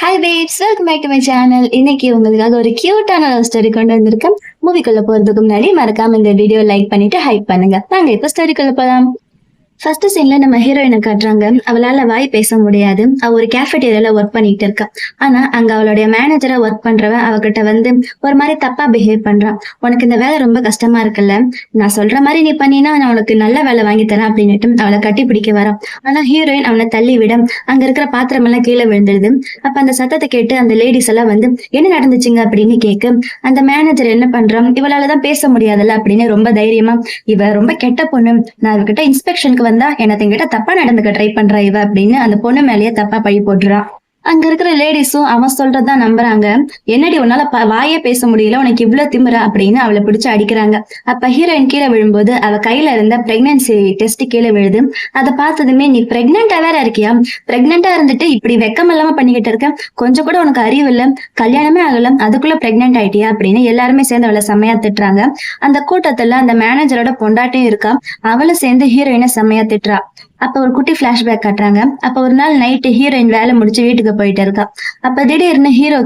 Hi babes, welcome back to my channel. இன்னைக்கு உங்களுக்காக ஒரு கியூட்டான லவ் ஸ்டோரி கொண்டு வந்திருக்கேன். மூவிக்குள்ள போறதுக்கு முன்னாடி மறக்காம இந்த வீடியோ லைக் பண்ணிட்டு ஹைப் பண்ணுங்க. நாங்க இப்ப ஸ்டோரிக்குள்ள போலாம். ஃபர்ஸ்ட் சீன்ல நம்ம ஹீரோயினை காட்டுறாங்க. அவளால வாய் பேச முடியாது. அவ ஒரு கேஃபேட்டேரியால ஒர்க் பண்ணிட்டு இருக்கா. ஆனா அங்க அவளுடைய மேனேஜரா ஒர்க் பண்றவன் அவகிட்ட வந்து ஒரு மாதிரி தப்பா பிஹேவ் பண்றான். உனக்கு இந்த வேலை ரொம்ப கஷ்டமா இருக்குல்ல, நான் சொல்ற மாதிரி நீ பண்ணினா நான் உனக்கு நல்ல வேலை வாங்கி தரேன் அப்படின்னுட்டு அவளை கட்டி பிடிக்க வரான். ஆனா ஹீரோயின் அவனை தள்ளி விட அங்க இருக்கிற பாத்திரம் எல்லாம் கீழே விழுந்துடுது. அப்ப அந்த சத்தத்தை கேட்டு அந்த லேடிஸ் எல்லாம் வந்து என்ன நடந்துச்சுங்க அப்படின்னு கேட்க அந்த மேனேஜர் என்ன பண்றான், இவளாலதான் பேச முடியாதுல்ல அப்படின்னு ரொம்ப தைரியமா, இவ ரொம்ப கெட்ட பொண்ணு, நான் இவகிட்ட இன்ஸ்பெக்ஷனுக்கு வந்தா எனக்கு என்கிட்ட தப்பா நடந்துக்க ட்ரை பண்றா இவ அப்படின்னு அந்த பொண்ணு மேலேயே தப்பா பழி போட்டுறான். அங்க இருக்கிற லேடிஸும் அவன் சொல்றதுதான் நம்புறாங்க. என்னடி உன்னால வாயே பேச முடியல, உனக்கு இவ்வளவு திமிரா அப்படின்னு அவளை பிடிச்சு அடிக்கிறாங்க. அப்ப ஹீரோயின் கீழே விழும்போது அவ கையில இருந்த பிரெக்னன்சி டெஸ்ட் கீழே விழுது. அதை பார்த்ததுமே நீ பிரெக்னெண்டா வேற இருக்கியா, பிரெக்னெண்டா இருந்துட்டு இப்படி வெக்கம் இல்லாம பண்ணிக்கிட்டு இருக்க, கொஞ்சம் கூட உனக்கு அறிவு இல்ல, கல்யாணமே ஆகல அதுக்குள்ள பிரெக்னென்ட் ஆயிட்டியா அப்படின்னு எல்லாருமே சேர்ந்து அவளை செம்மையா திட்டுறாங்க. அந்த கூட்டத்துல அந்த மேனேஜரோட பொண்டாட்டியும் இருக்கா, அவளும் சேர்ந்து ஹீரோயினை செம்மையா திட்டுறா. அப்ப ஒரு குட்டி பிளாஷ்பேக் காட்டுறாங்க. அப்ப ஒரு நாள் நைட்டு ஹீரோயின் வேலை முடிச்சு வீட்டுக்கு போயிட்டு இருக்கா. அப்ப திடீர்னு ஹீரோ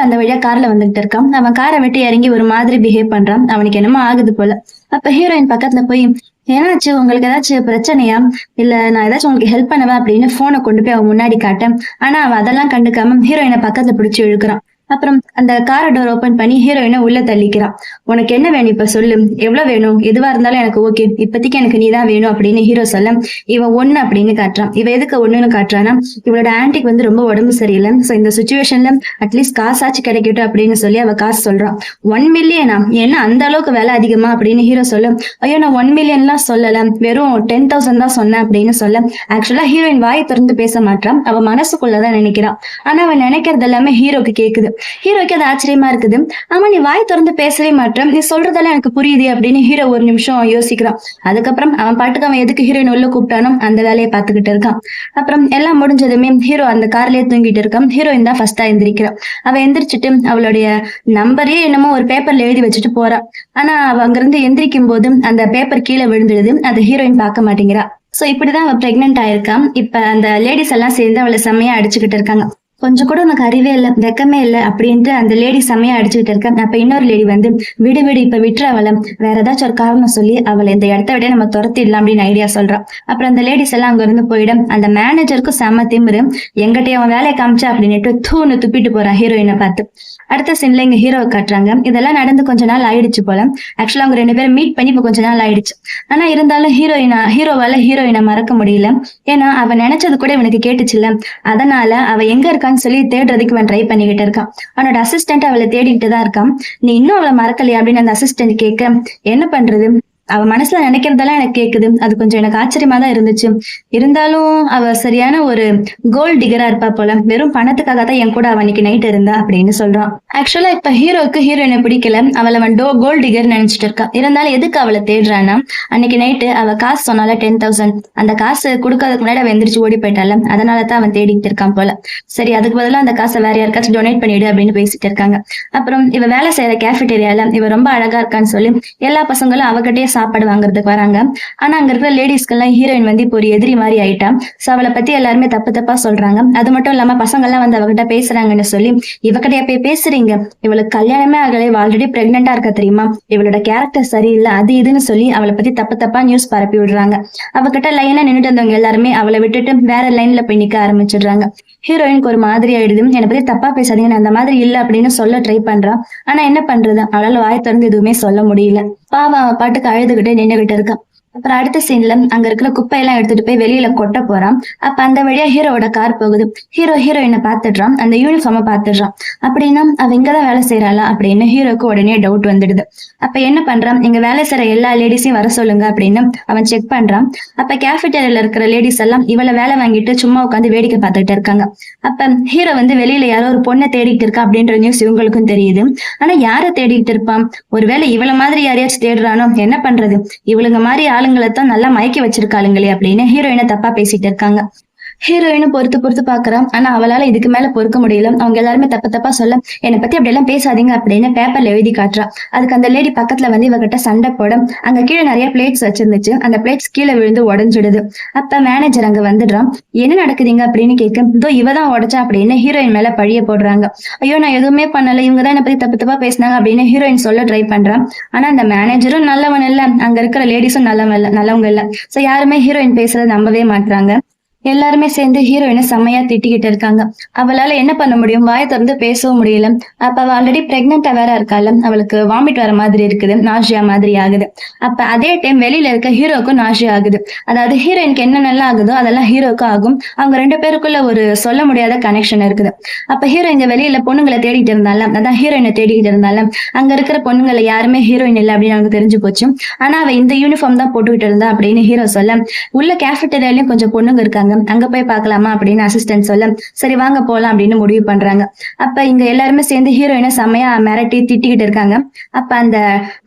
அந்த வழியா கார்ல வந்துகிட்டு இருக்கான். அவன் காரை விட்டு இறங்கி ஒரு மாதிரி பிஹேவ் பண்றான். அவனுக்கு என்னமோ ஆகுது போல. அப்ப ஹீரோயின் பக்கத்துல போய் ஏன்னாச்சு, உங்களுக்கு ஏதாச்சும் பிரச்சனையா, இல்ல நான் ஏதாச்சும் உங்களுக்கு ஹெல்ப் பண்ணுவேன் அப்படின்னு போனை கொண்டு போய் அவன் முன்னாடி காட்டேன். ஆனா அவன் அதெல்லாம் கண்டுக்காம ஹீரோயினை பக்கத்துல பிடிச்சு இழுக்கிறான். அப்புறம் அந்த கார டோர் ஓபன் பண்ணி ஹீரோயினை உள்ள தள்ளிக்கிறான். உனக்கு என்ன வேணும் இப்ப சொல்லு, எவ்வளவு வேணும், எதுவா இருந்தாலும் எனக்கு ஓகே, இப்போதைக்கு எனக்கு நீதான் வேணும் அப்படின்னு ஹீரோ சொல்ல இவன் ஒண்ணு அப்படின்னு காட்டுறான். இவ எதுக்கு ஒண்ணுன்னு காட்டுறான்னா, இவளோட ஆன்டிக்கு வந்து ரொம்ப உடம்பு சரியில்லை, சோ இந்த சுச்சுவேஷன்ல அட்லீஸ்ட் காசாச்சு கிடைக்கட்டும் அப்படின்னு சொல்லி அவ காசு சொல்றான். 1 மில்லியனா, என்ன அந்த அளவுக்கு வேலை அதிகமா அப்படின்னு ஹீரோ சொல்ல, ஐயோ நான் 1 மில்லியன்லாம் சொல்லல, வெறும் 10,000 தான் சொன்னேன் அப்படின்னு சொல்ல, ஆக்சுவலா ஹீரோயின் வாய் திறந்து பேச மாட்டான், அவ மனசுக்குள்ளதான் நினைக்கிறான். ஆனா அவன் நினைக்கிறது எல்லாமே ஹீரோக்கு கேக்குது. ஹீரோக்கு அது ஆச்சரியமா இருக்குது. ஆமா நீ வாய் திறந்து பேசவே மாட்டேன், நீ சொல்றதெல்லாம் எனக்கு புரியுது அப்படின்னு ஹீரோ ஒரு நிமிஷம் யோசிக்கிறான். அதுக்கப்புறம் அவன் பாட்டுக்கு அவன் எதுக்கு ஹீரோயின் உள்ள கூப்பிட்டானோ அந்த வேலையை பார்த்துக்கிட்டு இருக்கான். அப்புறம் எல்லாம் முடிஞ்சதுமே ஹீரோ அந்த கார்லயே தூங்கிட்டு இருக்கான். ஹீரோயின் தான் ஃபர்ஸ்டா எந்திரிக்கிறான். அவ எந்திரிச்சிட்டு அவளுடைய நம்பரே என்னமோ ஒரு பேப்பர்ல எழுதி வச்சுட்டு போறான். ஆனா அவ அங்கிருந்து எந்திரிக்கும் போது அந்த பேப்பர் கீழே விழுந்துடுது. அதை ஹீரோயின் பார்க்க மாட்டேங்கிறா. சோ இப்படிதான் அவ பிரெக்னென்ட் ஆயிருக்கான். இப்ப அந்த லேடிஸ் எல்லாம் சேர்ந்து அவளை செம்மையா அடிச்சுக்கிட்டு இருக்காங்க. கொஞ்சம் கூட உனக்கு அறிவே இல்ல, வெக்கமே இல்ல அப்படின்ட்டு அந்த லேடி செம்மையா அடிச்சுக்கிட்டு இருக்க. அப்ப இன்னொரு லேடி வந்து விடு இப்ப விட்டுற அவளை, வேற ஏதாச்சும் ஒரு காரணம் சொல்லி அவளை இந்த இடத்த விட நம்ம துரத்திடலாம் அப்படின்னு ஐடியா சொல்றான். அப்புறம் அந்த லேடிஸ் எல்லாம் அங்க இருந்து போயிடும். அந்த மேனேஜருக்கும் செம்ம திமிரு, எங்கிட்ட அவன் வேலையை காமிச்சா அப்படின்னுட்டு தூன்னு துப்பிட்டு போறான் ஹீரோயினை பார்த்து. அடுத்த சீன்ல இங்க ஹீரோ காட்டுறாங்க. இதெல்லாம் நடந்து கொஞ்ச நாள் ஆயிடுச்சு போல. ஆக்சுவலா அவங்க 2 பேரும் மீட் பண்ணி இப்ப கொஞ்ச நாள் ஆயிடுச்சு. ஆனா இருந்தாலும் ஹீரோவால ஹீரோயினை மறக்க முடியல. ஏன்னா அவ நினைச்சது கூட இவனுக்கு கேட்டுச்சுல்ல, அதனால அவ எங்க இருக்கான்னு சொல்லி தேடுறதுக்கு இவன் ட்ரை பண்ணிக்கிட்டு இருக்கான். அவனோட அசிஸ்டன்ட் அவளை தேடிக்கிட்டு தான் இருக்கான். நீ இன்னும் அவளை மறக்கலையா அப்படின்னு அந்த அசிஸ்டன்ட் கேட்க, என்ன பண்றது, அவ மனசுல நினைக்கிறதெல்லாம் எனக்கு கேக்குது, அது கொஞ்சம் எனக்கு ஆச்சரியமா தான் இருந்துச்சு, இருந்தாலும் அவ சரியான ஒரு கோல்ட் டிகரா இருப்பா போல, வெறும் பணத்துக்காக தான் என் கூட அவ அன்னைக்கு நைட் இருந்தா அப்படின்னு சொல்றான். ஆக்சுவலா இப்ப ஹீரோக்கு ஹீரோயினை பிடிக்கல, அவளை அவன் கோல்ட் டிகர் நினைச்சிட்டு இருக்கா. இருந்தாலும் எதுக்கு அவளை தேடுறான்னா, அன்னைக்கு நைட்டு அவ காசு சொன்னால 10,000, அந்த காசு கொடுக்கறதுக்கு முன்னாடி அவ எந்திரிச்சு ஓடி போயிட்டால, அதனாலதான் அவன் தேடிட்டு இருக்கான் போல. சரி அதுக்கு பதிலா அந்த காசை வேற யாருக்காச்சும் டொனேட் பண்ணிடு அப்படின்னு பேசிட்டு இருக்காங்க. அப்புறம் இவ வேலை செய்யற கேஃபேட்டேரியால இவ ரொம்ப அழகா இருக்கான்னு சொல்லி எல்லா பசங்களும் அவகிட்டயே சாப்பாடு வாங்குறதுக்கு வராங்க. ஆனா அங்க இருக்கிற லேடிஸ்க்கு எல்லாம் ஹீரோயின் வந்து இப்போ ஒரு எதிரி மாதிரி ஆயிட்டா. சோ அவளை பத்தி எல்லாருமே தப்பா சொல்றாங்க. அது மட்டும் இல்லாம பசங்க எல்லாம் வந்து அவகிட்ட பேசுறாங்கன்னு சொல்லி, இவகிட்ட போய் பேசுறீங்க, இவளுக்கு கல்யாணமே ஆகலை, ஆல்ரெடி பிரெக்னெண்டா இருக்க தெரியுமா, இவளோட கேரக்டர் சரியில்லை, அது இதுன்னு சொல்லி அவளை பத்தி தப்பா நியூஸ் பரப்பி விடுறாங்க. அவகிட்ட லைனா நின்றுட்டு இருந்தவங்க எல்லாருமே அவளை விட்டுட்டு வேற லைன்ல போய் நிக்க ஆரம்பிச்சிடுறாங்க. ஹீரோயினுக்கு ஒரு மாதிரி ஆயிடுது. என்னை பத்தி தப்பா பேசாதீங்க, நான் அந்த மாதிரி இல்ல அப்படின்னு சொல்ல ட்ரை பண்றான். ஆனா என்ன பண்றது, அவளால வாய் திறந்து எதுவுமே சொல்ல முடியல. பாவம் அவ பாட்டுக்கு அழுதுகிட்டே நின்னுகிட்டு இருக்கான். அப்புறம் அடுத்த சீன்ல அங்க இருக்கிற குப்பையெல்லாம் எடுத்துட்டு போய் வெளியில கொட்ட போறான். அப்ப அந்த வழியா ஹீரோவோட கார் போகுது. ஹீரோயினை பாத்துடுறான், அந்த யூனிஃபார்ம பாத்துடுறான். அப்படின்னா அவ இங்கதான் வேலை செய்யறாளா அப்படின்னு ஹீரோக்கு உடனே டவுட் வந்துடுது. அப்ப என்ன பண்றான், இங்க வேலை செய்யற எல்லா லேடிஸையும் வர சொல்லுங்க அப்படின்னு அவன் செக் பண்றான். அப்ப கேஃபேட்டேரியால இருக்கிற லேடிஸ் எல்லாம் இவளை வேலை வாங்கிட்டு சும்மா உட்காந்து வேடிக்கை பார்த்துட்டு இருக்காங்க. அப்ப ஹீரோ வந்து வெளியில யாரோ ஒரு பொண்ணை தேடிட்டு இருக்கா அப்படின்ற நியூஸ் இவங்களுக்கும் தெரியுது. ஆனா யார தேடிட்டு இருப்பான், ஒருவேளை இவள மாதிரி யாரையாச்சும் தேடுறானோ, என்ன பண்றது, இவளுங்க மாதிரி ஆளுங்களை தான் நல்லா மயக்கி வச்சிருக்காளுங்களே அப்படின்னு ஹீரோயினை தப்பா பேசிட்டு இருக்காங்க. ஹீரோயினும் பொறுத்து பொறுத்து பாக்குறான். ஆனா அவளால இதுக்கு மேல பொறுக்க முடியல. அவங்க எல்லாருமே தப்பு தப்பா சொல்ல, என்னை பத்தி அப்படி எல்லாம் பேசாதீங்க அப்படின்னு பேப்பர்ல எழுதி காட்டுறா. அதுக்கு அந்த லேடி பக்கத்துல வந்து இவகிட்ட சண்டை போட, அங்க கீழே நிறைய பிளேட்ஸ் வச்சிருந்துச்சு. அந்த பிளேட்ஸ் கீழே விழுந்து உடஞ்சிடுது. அப்ப மேனேஜர் அங்க வந்துடுறான். என்ன நடக்குதுங்க அப்படின்னு கேட்க, இதோ இவதான் உடைச்சா அப்படின்னு ஹீரோயின் மேல பழிய போடுறாங்க. ஐயோ நான் எதுவுமே பண்ணல, இவங்க தான் என்னை பத்தி தப்பு தப்பா பேசினாங்க அப்படின்னு ஹீரோயின் சொல்ல ட்ரை பண்றான். ஆனா அந்த மேனேஜரும் நல்லவன் இல்ல, அங்க இருக்கிற லேடிஸும் நல்லவங்க இல்ல. சோ யாருமே ஹீரோயின் பேசுறத நம்பவே மாட்டாங்க. எல்லாருமே சேர்ந்து ஹீரோயினை செம்மையா திட்டிக்கிட்டு இருக்காங்க. அவளால என்ன பண்ண முடியும், வாயை திறந்து பேசவும் முடியல. அப்ப அவ ஆல்ரெடி பிரெக்னெண்டா வேற இருக்கால, அவளுக்கு வாமிட் வர மாதிரி இருக்குது, நாஷியா மாதிரி ஆகுது. அப்ப அதே டைம் வெளியில இருக்க ஹீரோக்கும் நாஷியா ஆகுது. அதாவது ஹீரோயினுக்கு என்ன நல்லா ஆகுதோ அதெல்லாம் ஹீரோக்கும் ஆகும். அவங்க ரெண்டு பேருக்குள்ள ஒரு சொல்ல முடியாத கனெக்ஷன் இருக்குது. அப்ப ஹீரோ இங்க வெளியில பொண்ணுங்களை தேடிட்டு இருந்தால, அதான் ஹீரோயினை தேடிக்கிட்டு இருந்தால, அங்க இருக்கிற பொண்ணுங்களை யாருமே ஹீரோயின் இல்லை அப்படின்னு அவனுக்கு தெரிஞ்சு போச்சு. ஆனா அவ இந்த யூனிஃபார்ம் தான் போட்டுக்கிட்டு இருந்தா அப்படின்னு ஹீரோ சொல்ல, உள்ள கேஃபெட்டேரியாலயும் கொஞ்சம் பொண்ணுங்க இருக்காங்க, அங்க போய் பார்க்கலாமா அப்படின்னு அசிஸ்டன்ட் சொல்ல, சரி வாங்க போலாம் அப்படின்னு முடிவு பண்றாங்க. அப்ப இங்க எல்லாருமே சேர்ந்து ஹீரோயினை செம்மையா மிரட்டி திட்டிக்கிட்டு இருக்காங்க. அப்ப அந்த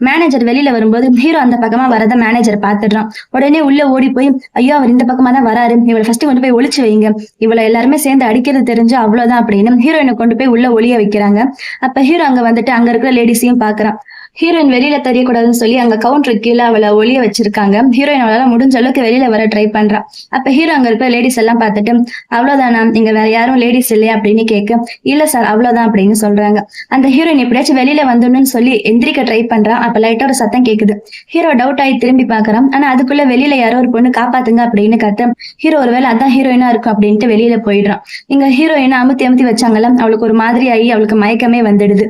மேனேஜர் வெளியில வரும்போது ஹீரோ அந்த பக்கமா வரத மேனேஜர் பாத்துடுறான். உடனே உள்ள ஓடி போய், ஐயோ அவர் இந்த பக்கமா தான் வராரு, இவளை ஃபர்ஸ்ட் கொண்டு போய் ஒளிச்சு வைங்க, இவளை எல்லாருமே சேர்ந்து அடிக்கிறது தெரிஞ்சு அவ்வளவுதான் அப்படின்னு ஹீரோயினை கொண்டு போய் உள்ள ஒளிய வைக்கிறாங்க. அப்ப ஹீரோ அங்க வந்துட்டு அங்க இருக்கிற லேடிஸையும் பாக்குறான். ஹீரோயின் வெளியில தெரியக்கூடாதுன்னு சொல்லி அங்க கவுண்டர் கீழே அவளை ஒளிய வச்சிருக்காங்க. ஹீரோயின் அவளால முடிஞ்ச அளவுக்கு வெளியில வர ட்ரை பண்றான். அப்ப ஹீரோ அங்க இருக்கிற லேடிஸ் எல்லாம் பார்த்துட்டு, அவ்வளவுதானா, இங்க வேற யாரும் லேடிஸ் இல்லையா அப்படின்னு கேட்க, இல்ல சார் அவ்வளவுதான் அப்படின்னு சொல்றாங்க. அந்த ஹீரோயின் எப்படியாச்சும் வெளியில வந்துடணும்னு சொல்லி எந்திரிக்க ட்ரை பண்றான். அப்ப லைட்டா ஒரு சத்தம் கேக்குது. ஹீரோ டவுட் ஆகி திரும்பி பாக்குறான். ஆனா அதுக்குள்ள வெளியில யாரோ ஒரு பொண்ணு காப்பாத்துங்க அப்படின்னு கத்த, ஹீரோ ஒருவேளை அதான் ஹீரோயினா இருக்கும் அப்படின்ட்டு வெளியில போயிடுறான். இங்க ஹீரோயினை அமுத்தி அமுத்தி வச்சாங்கல்ல, அவளுக்கு ஒரு மாதிரி ஆகி அவளுக்கு மயக்கமே வந்துடுது.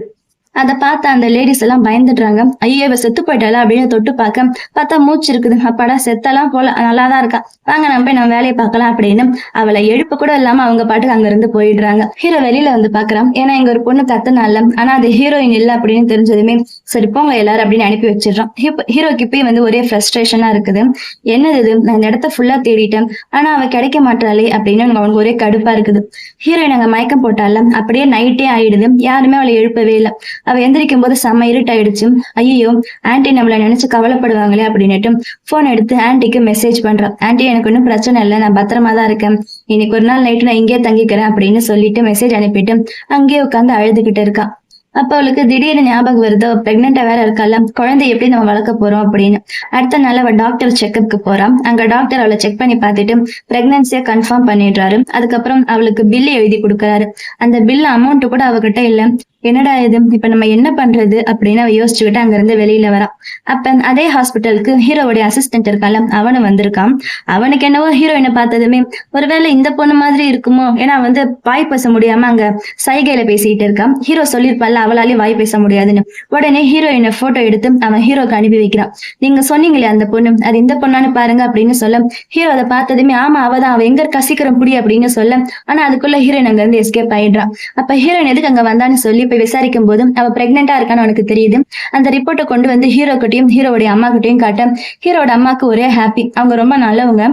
அதை பார்த்த அந்த லேடிஸ் எல்லாம் பயந்துடுறாங்க. ஐயோ இவ செத்து போயிட்டாளா அப்படின்னு தொட்டு பார்த்தா மூச்சு இருக்குது. அப்பாடா செத்தெல்லாம் போல, நல்லாதான் இருக்கா, வாங்க நம்ம போய் நம்ம வேலையை பார்க்கலாம் அப்படின்னு அவளை எழுப்பு கூட இல்லாம அவங்க பாட்டுக்கு அங்க இருந்து போயிடுறாங்க. ஹீரோ வெளியில வந்து பாக்குறான். ஏன்னா இங்க ஒரு பொண்ணு கத்துனால, ஆனா அது ஹீரோயின் இல்ல அப்படின்னு தெரிஞ்சதுமே சரி போங்க எல்லாரும் அப்படின்னு அனுப்பி வச்சிடறான். ஹீரோக்கு இப்பயும் வந்து ஒரே ஃப்ரஸ்ட்ரேஷனா இருக்குது. என்னது இது, நான் இந்த இடத்த ஃபுல்லா தேடிட்டேன், ஆனா அவ கிடைக்க மாட்டாளே அப்படின்னு அவனுக்கு ஒரே கடுப்பா இருக்குது. ஹீரோயின் அங்க மயக்கம் போட்டால, அப்படியே நைட்டே ஆயிடுது. யாருமே அவளை எழுப்பவே இல்லை. அவ எந்திரிக்கும் போது செம்ம இருட்டாயிடுச்சு. ஐயோ ஆன்டி நம்மள நினைச்சு கவலைப்படுவாங்களே அப்படின்னுட்டு போன் எடுத்து ஆன்டிக்கு மெசேஜ் பண்றான். ஆன்டி எனக்கு ஒன்னும் பிரச்சனை இல்லை, நான் பத்திரமா தான் இருக்கேன், இன்னைக்கு ஒரு நாள் நைட்டு நான் இங்கே தங்கிக்கிறேன் அப்படின்னு சொல்லிட்டு மெசேஜ் அனுப்பிட்டு அங்கேயே உட்காந்து அழுதுகிட்டு இருக்கான். அப்ப அவளுக்கு திடீர்னு ஞாபகம் வருது, பிரெக்னெண்டா வேற இருக்கால, குழந்தை எப்படி நம்ம வளர்க்க போறோம் அப்படின்னு. அடுத்த நாள் அவ டாக்டர் செக்அப்க்கு போறான். அங்க டாக்டர் அவளை செக் பண்ணி பார்த்துட்டு பிரெக்னன்சியை கன்ஃபார்ம் பண்ணிடுறாரு. அதுக்கப்புறம் அவளுக்கு பில் எழுதி கொடுக்கறாரு. அந்த பில் அமௌண்ட் கூட அவகிட்ட இல்ல. என்னடா இது, இப்ப நம்ம என்ன பண்றது அப்படின்னு அவ யோசிச்சுக்கிட்டு அங்க இருந்து வெளியில வரான். அப்ப அதே ஹாஸ்பிட்டலுக்கு ஹீரோவுடைய அசிஸ்டன்ட் இருக்கால, அவனு வந்திருக்கான். அவனுக்கு என்னவோ ஹீரோயினை பார்த்ததுமே ஒருவேளை இந்த பொண்ணு மாதிரி இருக்குமோ, ஏன்னா வந்து வாய் பேச முடியாம அங்க சைகையில பேசிட்டு இருக்கான். ஹீரோ சொல்லிருப்பால அவளாலே வாய் பேச முடியாதுன்னு. உடனே ஹீரோயினை போட்டோ எடுத்து அவன் ஹீரோக்கு அனுப்பி வைக்கிறான். நீங்க சொன்னீங்களே அந்த பொண்ணு, அது இந்த பொண்ணான்னு பாருங்க அப்படின்னு சொல்ல, ஹீரோ அதை பார்த்ததுமே ஆமா அவதான், அவ எங்க இருக்கா சீக்கிரம் புடி அப்படின்னு சொல்ல, ஆனா அதுக்குள்ள ஹீரோயின் அங்க இருந்து எஸ்கேப் ஆயிடுறான். அப்ப ஹீரோயின் எதுக்கு அங்க வந்தான்னு சொல்லி விசாரிக்கும் போது அவ பிரெக்னெண்டா இருக்கான்னு அவனுக்கு தெரியுது. அந்த ரிப்போர்ட்டை கொண்டு வந்து ஹீரோ கிட்டையும் ஹீரோடைய அம்மா கிட்டையும் காட்ட, ஹீரோட அம்மாக்கு ஒரே ஹாப்பி, அவங்க ரொம்ப நல்லவங்க.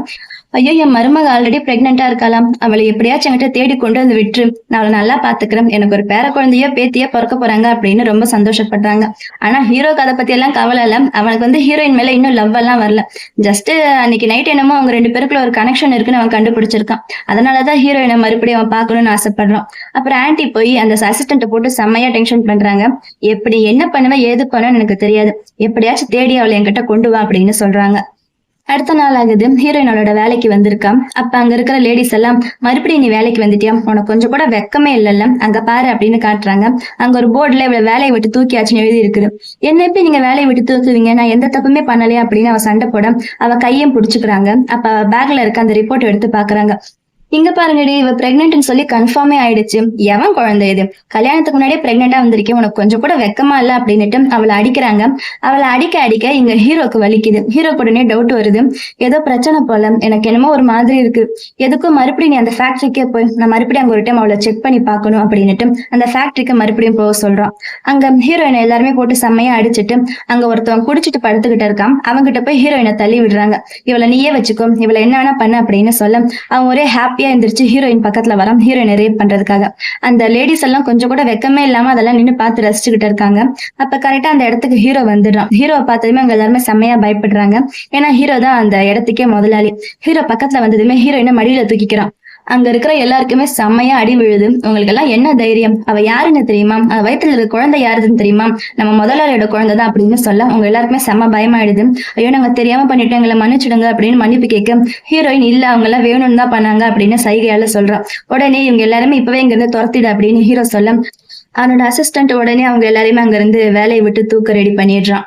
ஐயோ என் மருமக ஆல்ரெடி பிரெக்னெண்டா இருக்கலாம், அவளை எப்படியாச்சும் என்கிட்ட தேடி கொண்டு வந்து விட்டுரு, நான் அவளை நல்லா பாத்துக்கிறேன், எனக்கு ஒரு பேர குழந்தையோ பேத்தியோ பிறக்க போறாங்க அப்படின்னு ரொம்ப சந்தோஷப்படுறாங்க. ஆனா ஹீரோக்கு அதை பத்தி எல்லாம் கவலை இல்ல. அவனுக்கு வந்து ஹீரோயின் மேல இன்னும் லவ் எல்லாம் வரல. ஜஸ்ட் அன்னைக்கு நைட் என்னமோ அவங்க ரெண்டு பேருக்குள்ள ஒரு கனெக்ஷன் இருக்குன்னு அவன் கண்டுபிடிச்சிருக்கான். அதனாலதான் ஹீரோயினை மறுபடியும் அவன் பாக்கணும்னு ஆசைப்படுறான். அப்புறம் ஆன்டி போய் அந்த அசிஸ்டன்ட் போட்டு செம்மையா டென்ஷன் பண்றாங்க. எப்படி என்ன பண்ணுவேன் ஏது பண்ணுவேன்னு எனக்கு தெரியாது, எப்படியாச்சும் தேடி அவளை என்கிட்ட கொண்டு வா அப்படின்னு சொல்றாங்க. அடுத்த நாள் ஆகுது. ஹீரோயினோட வேலைக்கு வந்திருக்கான். அப்ப அங்க இருக்கிற லேடிஸ் எல்லாம் மறுபடியும் நீ வேலைக்கு வந்துட்டியா, உனக்கு கொஞ்சம் கூட வெக்கமே இல்லைல்ல, அங்க பாரு அப்படின்னு காட்டுறாங்க. அங்க ஒரு போர்டுல இவ்வளவு வேலையை விட்டு தூக்கியாச்சுன்னு எழுதி இருக்குது. என்ன எப்படி நீங்க வேலையை விட்டு தூக்குவீங்க, நான் எந்த தப்புமே பண்ணலையா அப்படின்னு அவ சண்டை போட அவ கையும் பிடிச்சுக்கிறாங்க. அப்ப பேக்ல இருக்க அந்த ரிப்போர்ட் எடுத்து பாக்குறாங்க. இங்க பாருங்கடி, இவ பிரெக்னென்ட்னு சொல்லி கன்ஃபார்மே ஆயிடுச்சு, எவன் குழந்தை இது, கல்யாணத்துக்கு முன்னாடியே பிரெக்னெண்டா வந்திருக்கேன், உனக்கு கொஞ்சம் கூட வெக்கமா இல்ல அப்படின்னுட்டு அவளை அடிக்கிறாங்க. அவளை அடிக்க அடிக்க இங்க ஹீரோக்கு வலிக்குது. ஹீரோக்கு உடனே டவுட் வருது, ஏதோ பிரச்சனை போல, எனக்கு என்னமோ ஒரு மாதிரி இருக்கு, எதுக்கும் மறுபடியும் நீ அந்த ஃபேக்டரிக்கே போய் நான் மறுபடியும் அங்க ஒரு டைம் அவளை செக் பண்ணி பார்க்கணும் அப்படின்னுட்டு அந்த ஃபேக்டரிக்கு மறுபடியும் போக சொல்றான். அங்க ஹீரோயினை எல்லாருமே போட்டு செம்மையா அடிச்சுட்டு அங்க ஒருத்தவன் குடிச்சிட்டு படுத்துக்கிட்டு இருக்கான். அவங்கிட்ட போய் ஹீரோயினை தள்ளி விடுறாங்க. இவளை நீயே வச்சுக்கோ, இவளை என்ன வேணா பண்ண அப்படின்னு சொல்ல அவன் ஒரே ஹாப்பி எந்திரிச்சு ஹீரோயின் பக்கத்துல வரான் ஹீரோயினை ரேப் பண்றதுக்காக. அந்த லேடிஸ் எல்லாம் கொஞ்சம் கூட வெக்கமே இல்லாம அதெல்லாம் நின்று பார்த்து ரசிச்சுக்கிட்டு இருக்காங்க. அப்ப கரெக்டா அந்த இடத்துக்கு ஹீரோ வந்துடுறான். ஹீரோவை பார்த்ததுமே அங்க எல்லாருமே செம்மையா பயப்படுறாங்க. ஏன்னா ஹீரோ தான் அந்த இடத்துக்கே முதலாளி. ஹீரோ பக்கத்துல வந்ததுமே ஹீரோயினை மடியில தூக்கிக்கிறான். அங்க இருக்கிற எல்லாருக்குமே செம்மையா அடி விழுது. உங்களுக்கு எல்லாம் என்ன தைரியம், அவ யாருன்னு தெரியுமா, அவ வயித்துல இருக்க குழந்தை யாருன்னு தெரியுமா, நம்ம முதலாளியோட குழந்தை தான் அப்படின்னு சொல்ல உங்க எல்லாருக்குமே செம்ம பயமாயிடுது. ஐயோ நாங்க தெரியாம பண்ணிட்டோம், எங்களை மன்னிச்சிடுங்க அப்படின்னு மன்னிப்பு கேட்க ஹீரோயின் இல்ல அவங்க எல்லாம் வேணும்னு தான் பண்ணாங்க அப்படின்னு சைகையால சொல்றான். உடனே இவங்க எல்லாருமே இப்பவே இங்க இருந்து துரத்திடு அப்படின்னு ஹீரோ சொல்ல அவனோட அசிஸ்டன்ட் உடனே அவங்க எல்லாரையுமே அங்க இருந்து வேலையை விட்டு தூக்க ரெடி பண்ணிடுறான்.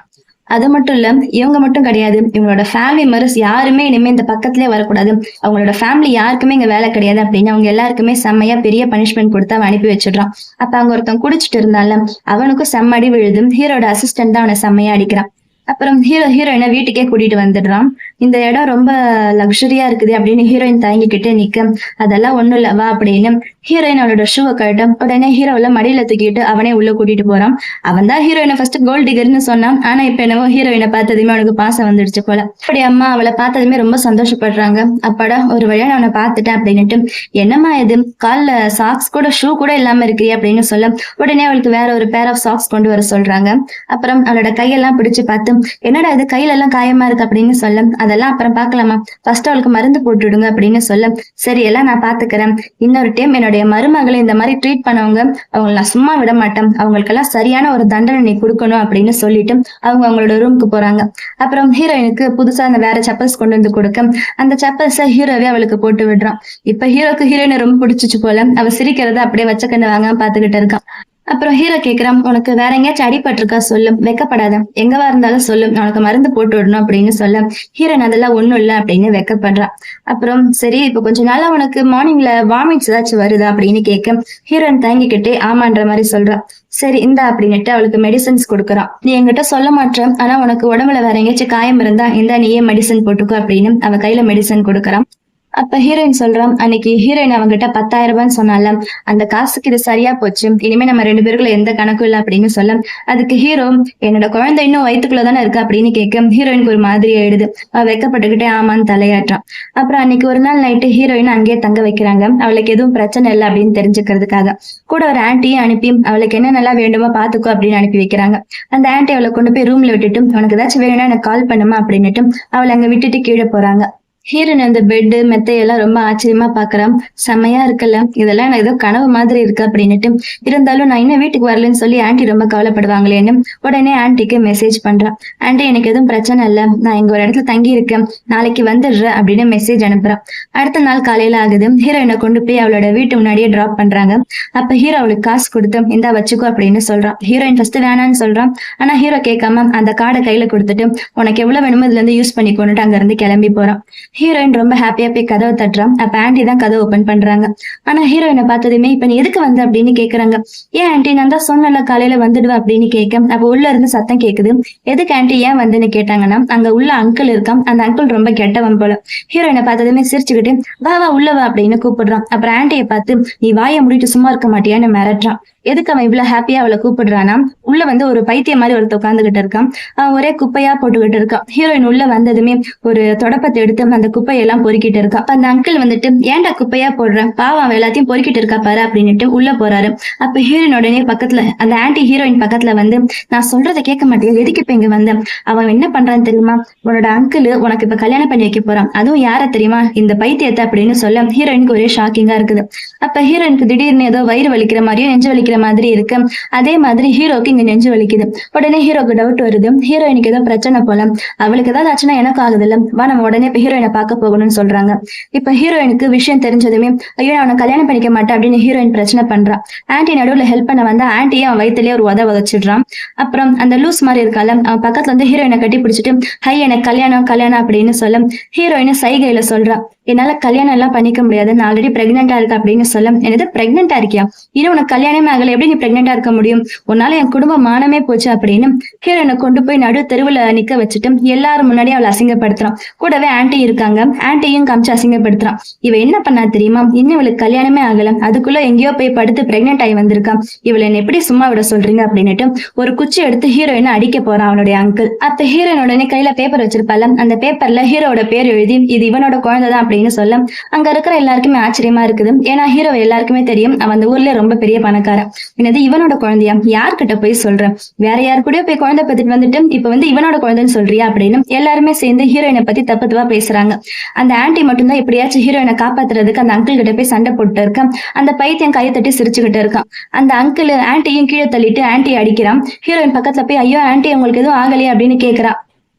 அது மட்டும் இல்ல, இவங்க மட்டும் கிடையாது, இவங்களோட ஃபேமிலி மெம்பர்ஸ் யாருமே இனிமே இந்த பக்கத்திலே வரக்கூடாது, அவங்களோட ஃபேமிலி யாருக்குமே இங்க வேலை கிடையாது அப்படின்னு அவங்க எல்லாருக்குமே செம்மையா பெரிய பனிஷ்மெண்ட் கொடுத்து அவன் அனுப்பி வச்சிடுறான். அப்ப அங்க ஒருத்தன் குடிச்சிட்டு இருந்தால அவனுக்கும் செம்ம அடி விழுது. ஹீரோட அசிஸ்டன்ட் தான் அவனை செம்மையா அடிக்கிறான். அப்புறம் ஹீரோயினை வீட்டுக்கே கூட்டிட்டு வந்துடுறான். இந்த இடம் ரொம்ப லக்ஸரியா இருக்குது அப்படின்னு ஹீரோயின் தயங்கிக்கிட்டு நிக்க அதெல்லாம் ஒண்ணும் இல்ல வா அப்படின்னு ஹீரோயின் அவளோட ஷூவை கழட்டும். உடனே ஹீரோல மடியில தூக்கிட்டு அவனே உள்ள கூட்டிட்டு போறான். அவன் தான் ஹீரோயினை ஃபர்ஸ்ட் கோல்ட் டிகர்னு சொன்னான். ஆனா இப்ப என்னவோ ஹீரோயினை பார்த்ததுமே அவனுக்கு பாசம் வந்துடுச்சு போல. அப்படி அம்மா அவளை பார்த்ததுமே ரொம்ப சந்தோஷப்படுறாங்க. அப்பாடா ஒரு வழியா நான் அவனை பார்த்துட்டேன் அப்படின்னுட்டு என்னம்மா இது கால்ல சாக்ஸ் கூட ஷூ கூட இல்லாம இருக்கு அப்படின்னு சொல்ல உடனே அவளுக்கு வேற ஒரு பேர் ஆஃப் சாக்ஸ் கொண்டு வர சொல்றாங்க. அப்புறம் அவளோட கையெல்லாம் பிடிச்சு பார்த்து என்னடா இது கையில எல்லாம் காயமா இருக்கு அப்படின்னு சொல்ல அதெல்லாம் அப்புறம் பாக்கலாமா, ஃபர்ஸ்ட் அவளுக்கு மருந்து போட்டு விடுங்க அப்படின்னு சொல்ல சரி எல்லாம் நான் பாத்துக்கிறேன், இன்னொரு டைம் என்னுடைய மருமகளை இந்த மாதிரி ட்ரீட் பண்ணவங்க அவங்களை நான் சும்மா விட மாட்டேன், அவங்களுக்கெல்லாம் சரியான ஒரு தண்டனை நீ கொடுக்கணும் அப்படின்னு சொல்லிட்டு அவங்க அவங்களோட ரூமுக்கு போறாங்க. அப்புறம் ஹீரோயினுக்கு புதுசா அந்த வேற செப்பல்ஸ் கொண்டு வந்து கொடுக்க அந்த செப்பல்ஸை ஹீரோவே அவளுக்கு போட்டு விடுறான். இப்ப ஹீரோக்கு ஹீரோயினை ரொம்ப பிடிச்சிச்சு போல, அவ சிரிக்கிறத அப்படியே வச்ச கண்ணு வாங்க பாத்துக்கிட்டு இருக்கான். அப்புறம் ஹீரோ கேக்குறான் உனக்கு வேற எங்கேயாச்சும் அடிபட்டிருக்கா சொல்லு, வெக்கப்படாத, எங்கவா இருந்தாலும் சொல்லு, உனக்கு மருந்து போட்டு விடணும் அப்படின்னு சொல்ல ஹீரோன் அதெல்லாம் ஒண்ணும் இல்ல அப்படின்னு வெக்கப்படுறான். அப்புறம் சரி இப்ப கொஞ்ச நாளா உனக்கு மார்னிங்ல வாமிட்ஸ் ஏதாச்சும் வருதா அப்படின்னு கேட்க ஹீரோயின் தயங்கிக்கிட்டே ஆமான்ற மாதிரி சொல்றான். சரி இந்தா அப்படின்னுட்டு அவளுக்கு மெடிசன்ஸ் கொடுக்குறான். நீ என்கிட்ட சொல்ல மாட்டேன், ஆனா உனக்கு உடம்புல வேற எங்கேயாச்சும் காயம் இருந்தா இந்தா நீயே மெடிசன் போட்டுக்கோ அப்படின்னு அவ கையில மெடிசன் கொடுக்குறான். அப்ப ஹீரோயின் சொல்றான் அன்னைக்கு ஹீரோயின் அவங்கிட்ட 10,000 ரூபான்னு சொன்னால அந்த காசுக்கு இது சரியா போச்சு, இனிமே நம்ம 2 பேருக்குள்ள எந்த கணக்கும் இல்லை அப்படின்னு சொல்ல அதுக்கு ஹீரோ என்னோட குழந்தை இன்னும் வயிற்றுக்குள்ளதானே இருக்கு அப்படின்னு கேட்க ஹீரோயினுக்கு ஒரு மாதிரி ஆயிடுது. அவ வெக்கப்பட்டுக்கிட்டே ஆமான்னு தலையாட்டுறான். அப்புறம் அன்னைக்கு ஒரு நாள் நைட்டு ஹீரோயின் அங்கேயே தங்க வைக்கிறாங்க. அவளுக்கு எதுவும் பிரச்சனை இல்லை அப்படின்னு தெரிஞ்சுக்கிறதுக்காக. கூட ஒரு ஆன்ட்டியும் அனுப்பி அவளுக்கு என்ன நல்லா வேண்டுமோ பாத்துக்கோ அப்படின்னு அனுப்பி வைக்கிறாங்க. அந்த ஆன்ட்டி அவளை கொண்டு போய் ரூம்ல விட்டுட்டு உனக்கு ஏதாச்சும் வேணும்னா எனக்கு கால் பண்ணுமா அப்படின்னுட்டு அவளை அங்க விட்டுட்டு கீழே போறாங்க. ஹீரோயின் அந்த பெட்டு மெத்தையெல்லாம் ரொம்ப ஆச்சரியமா பாக்குறான். செம்மையா இருக்குல்ல, இதெல்லாம் எனக்கு ஏதோ கனவு மாதிரி இருக்கு அப்படின்னுட்டு இருந்தாலும் நான் இன்னும் வீட்டுக்கு வரலன்னு சொல்லி ஆன்ட்டி ரொம்ப கவலைப்படுவாங்களேன்னு உடனே ஆன்ட்டிக்கு மெசேஜ் பண்றான். ஆன்ட்டி எனக்கு எதுவும் பிரச்சனை இல்லை, நான் இங்க ஒரு இடத்துல தங்கி இருக்கேன், நாளைக்கு வந்துடுறேன் அப்படின்னு மெசேஜ் அனுப்புறான். அடுத்த நாள் காலையில ஆகுது. ஹீரோயினை கொண்டு போய் அவளோட வீட்டு முன்னாடியே டிராப் பண்றாங்க. அப்ப ஹீரோ அவளுக்கு காசு கொடுத்து இந்தா வச்சுக்கோ அப்படின்னு சொல்றான். ஹீரோயின் ஃபர்ஸ்ட் வேணான்னு சொல்றான். ஆனா ஹீரோ கேட்காம அந்த கார்டை கையில கொடுத்துட்டு உனக்கு எவ்வளவு வேணுமோ இதுல இருந்து யூஸ் பண்ணிக்கோன்னுட்டு அங்க இருந்து கிளம்பி போறான். ஹீரோயின் ரொம்ப ஹாப்பியா போய் கதவை தட்டுறான். அப்ப ஆன்ட்டி தான் கதவை ஓபன் பண்றாங்க. ஆனா ஹீரோயினை பார்த்ததுமே இப்ப நீ எதுக்கு வந்த அப்படின்னு கேக்குறாங்க. ஏன் ஆன்ட்டி நான் தான் சொன்னல காலையில வந்துடுவேன் அப்படின்னு கேட்க அப்ப உள்ள இருந்து சத்தம் கேக்குது. எதுக்கு ஆன்ட்டி ஏன் வந்துன்னு கேட்டாங்கன்னா அங்க உள்ள அங்கிள் இருக்கான். அந்த அங்கிள் ரொம்ப கெட்டவன் போல. ஹீரோயினை பார்த்ததுமே சிரிச்சுக்கிட்டு வா வா உள்ள வா அப்படின்னு கூப்பிடுறான். அப்புறம் ஆன்ட்டியை பார்த்து நீ வாயை முடிட்டு சும்மா இருக்க மாட்டியான்னு மிரட்டுறான். எதுக்கு அவன் இவ்வளவு ஹாப்பியா அவளை கூப்பிடுறானா, உள்ள வந்து ஒரு பைத்திய மாதிரி ஒருத்த உட்காந்துகிட்டு இருக்கான். அவன் ஒரே குப்பையா போட்டுக்கிட்டு இருக்கான். ஹீரோயின் உள்ள வந்ததுமே ஒரு தொடப்பத்தை எடுத்து அந்த குப்பையெல்லாம் பொறுக்கிட்டு இருக்கா. அந்த அங்கிள் வந்துட்டு ஏன்டா குப்பையா போடுறேன், பாவம் அவன் எல்லாத்தையும் பொறுக்கிட்டு இருக்கா பாரு அப்படின்னுட்டு உள்ள போறாரு. அப்ப ஹீரோயின் உடனே பக்கத்துல அந்த ஆன்ட்டி ஹீரோயின் பக்கத்துல வந்து நான் சொல்றதை கேட்க மாட்டேன், எதுக்கு இப்ப இங்க வந்தேன், அவன் என்ன பண்றான்னு தெரியுமா, உன்னோட அங்கிள் உனக்கு இப்ப கல்யாணம் பண்ணி வைக்க போறான், அதுவும் யார தெரியுமா, இந்த பைத்தியத்தை அப்படின்னு சொல்ல ஹீரோயினுக்கு ஒரே ஷாக்கிங்கா இருக்குது. அப்ப ஹீரோயினுக்கு திடீர்னு ஏதோ வயிறு வலிக்கிற மாதிரியும் நெஞ்சு வலிக்கிற மாதிரி இருக்கு. அதே மாதிரி ஹீரோக்கு இங்க நெஞ்சு வலிக்குது. உடனே ஹீரோக்கு டவுட் வருது, ஹீரோயினுக்கு ஏதோ பிரச்சனை போல, அவளுக்கு ஏதாவது ஆச்சுன்னா எனக்கு ஆகுது இல்ல, வா நம்ம உடனே இப்ப ஹீரோயினை பார்க்க போகணும்னு சொல்றாங்க. இப்ப ஹீரோயினுக்கு விஷயம் தெரிஞ்சதுமே ஐயோ அவனை கல்யாணம் பண்ணிக்க மாட்டேன் அப்படின்னு ஹீரோயின் பிரச்சனை பண்றான். ஆன்ட்டி நடுவுல ஹெல்ப் பண்ண வந்தா ஆன்ட்டியே அவன் வயிற்றுலயே ஒரு உதச்சிடுறான். அப்புறம் அந்த லூஸ் மாதிரி இருக்கால அவன் பக்கத்துல வந்து ஹீரோயினை கட்டி பிடிச்சிட்டு ஹை எனக்கு கல்யாணம் கல்யாணம் அப்படின்னு சொல்ல ஹீரோயினை சைகையில சொல்றான். என்னால கல்யாணம் எல்லாம் பண்ணிக்க முடியாது, நான் ஆல்ரெடி பிரெக்னெண்டா இருக்கேன் அப்படின்னு சொல்ல என்னது பிரெக்னெண்டா இருக்கியா, இன்னும் உனக்கு கல்யாணமே ஆகல, எப்படி நீ பிரெக்னெண்டா இருக்க முடியும், உன்னால என் குடும்ப மானமே போச்சு அப்படின்னு ஹீரோயினை கொண்டு போய் நடு தெருவுல நிக்க வச்சுட்டு எல்லாரும் முன்னாடி அவளை அசிங்கப்படுத்துறான். கூடவே ஆன்ட்டி இருக்காங்க, ஆன்ட்டியும் காமிச்சு அசிங்கப்படுத்துறான். இவ என்ன பண்ணா தெரியுமா, இன்னும் இவளுக்கு கல்யாணமே ஆகல, அதுக்குள்ள எங்கேயோ போய் படுத்து பிரெக்னென்ட் ஆகி வந்திருக்கான், இவளை என்ன எப்படி சும்மா விட சொல்றீங்க அப்படின்னுட்டு ஒரு குச்சி எடுத்து ஹீரோயினை அடிக்க போறான் அவனுடைய அங்கிள். அப்ப ஹீரோயின் உடனே கையில பேப்பர் வச்சிருப்பால, அந்த பேப்பர்ல ஹீரோட பேர் எழுதி இது இவனோட குழந்தை தான் அப்படின்னு சொல்ல அங்க இருக்கிற எல்லாருக்குமே ஆச்சரியமா இருக்குது. ஏன்னா ஹீரோ எல்லாருக்குமே தெரியும் அவன் அந்த ஊர்ல ரொம்ப பெரிய பணக்காரன். என்னது இவனோட குழந்தையா, யார்கிட்ட போய் சொல்றேன், வேற யாரு கூட போய் குழந்தை பெத்துட்டு வந்துட்டு இப்ப இவனோட குழந்தைன்னு சொல்றியா அப்படின்னு எல்லாருமே சேர்ந்து ஹீரோயினை பத்தி தப்பு தப்பா பேசுறாங்க. அந்த ஆன்டி மட்டும்தான் எப்படியாச்சும் ஹீரோயினை காப்பாத்துறதுக்கு அந்த அங்கிள் கிட்ட போய் சண்டை போட்டு இருக்கான். அந்த பைத்தியம் கையை தட்டி சிரிச்சுக்கிட்டு இருக்கான். அந்த அங்கிள் ஆன்டியும் கீழே தள்ளிட்டு ஆன்டி அடிக்கிறான். ஹீரோயின் பக்கத்துல போய் ஐயோ ஆன்டி உங்களுக்கு எதுவும் ஆகலையா அப்படின்னு கேக்குறா.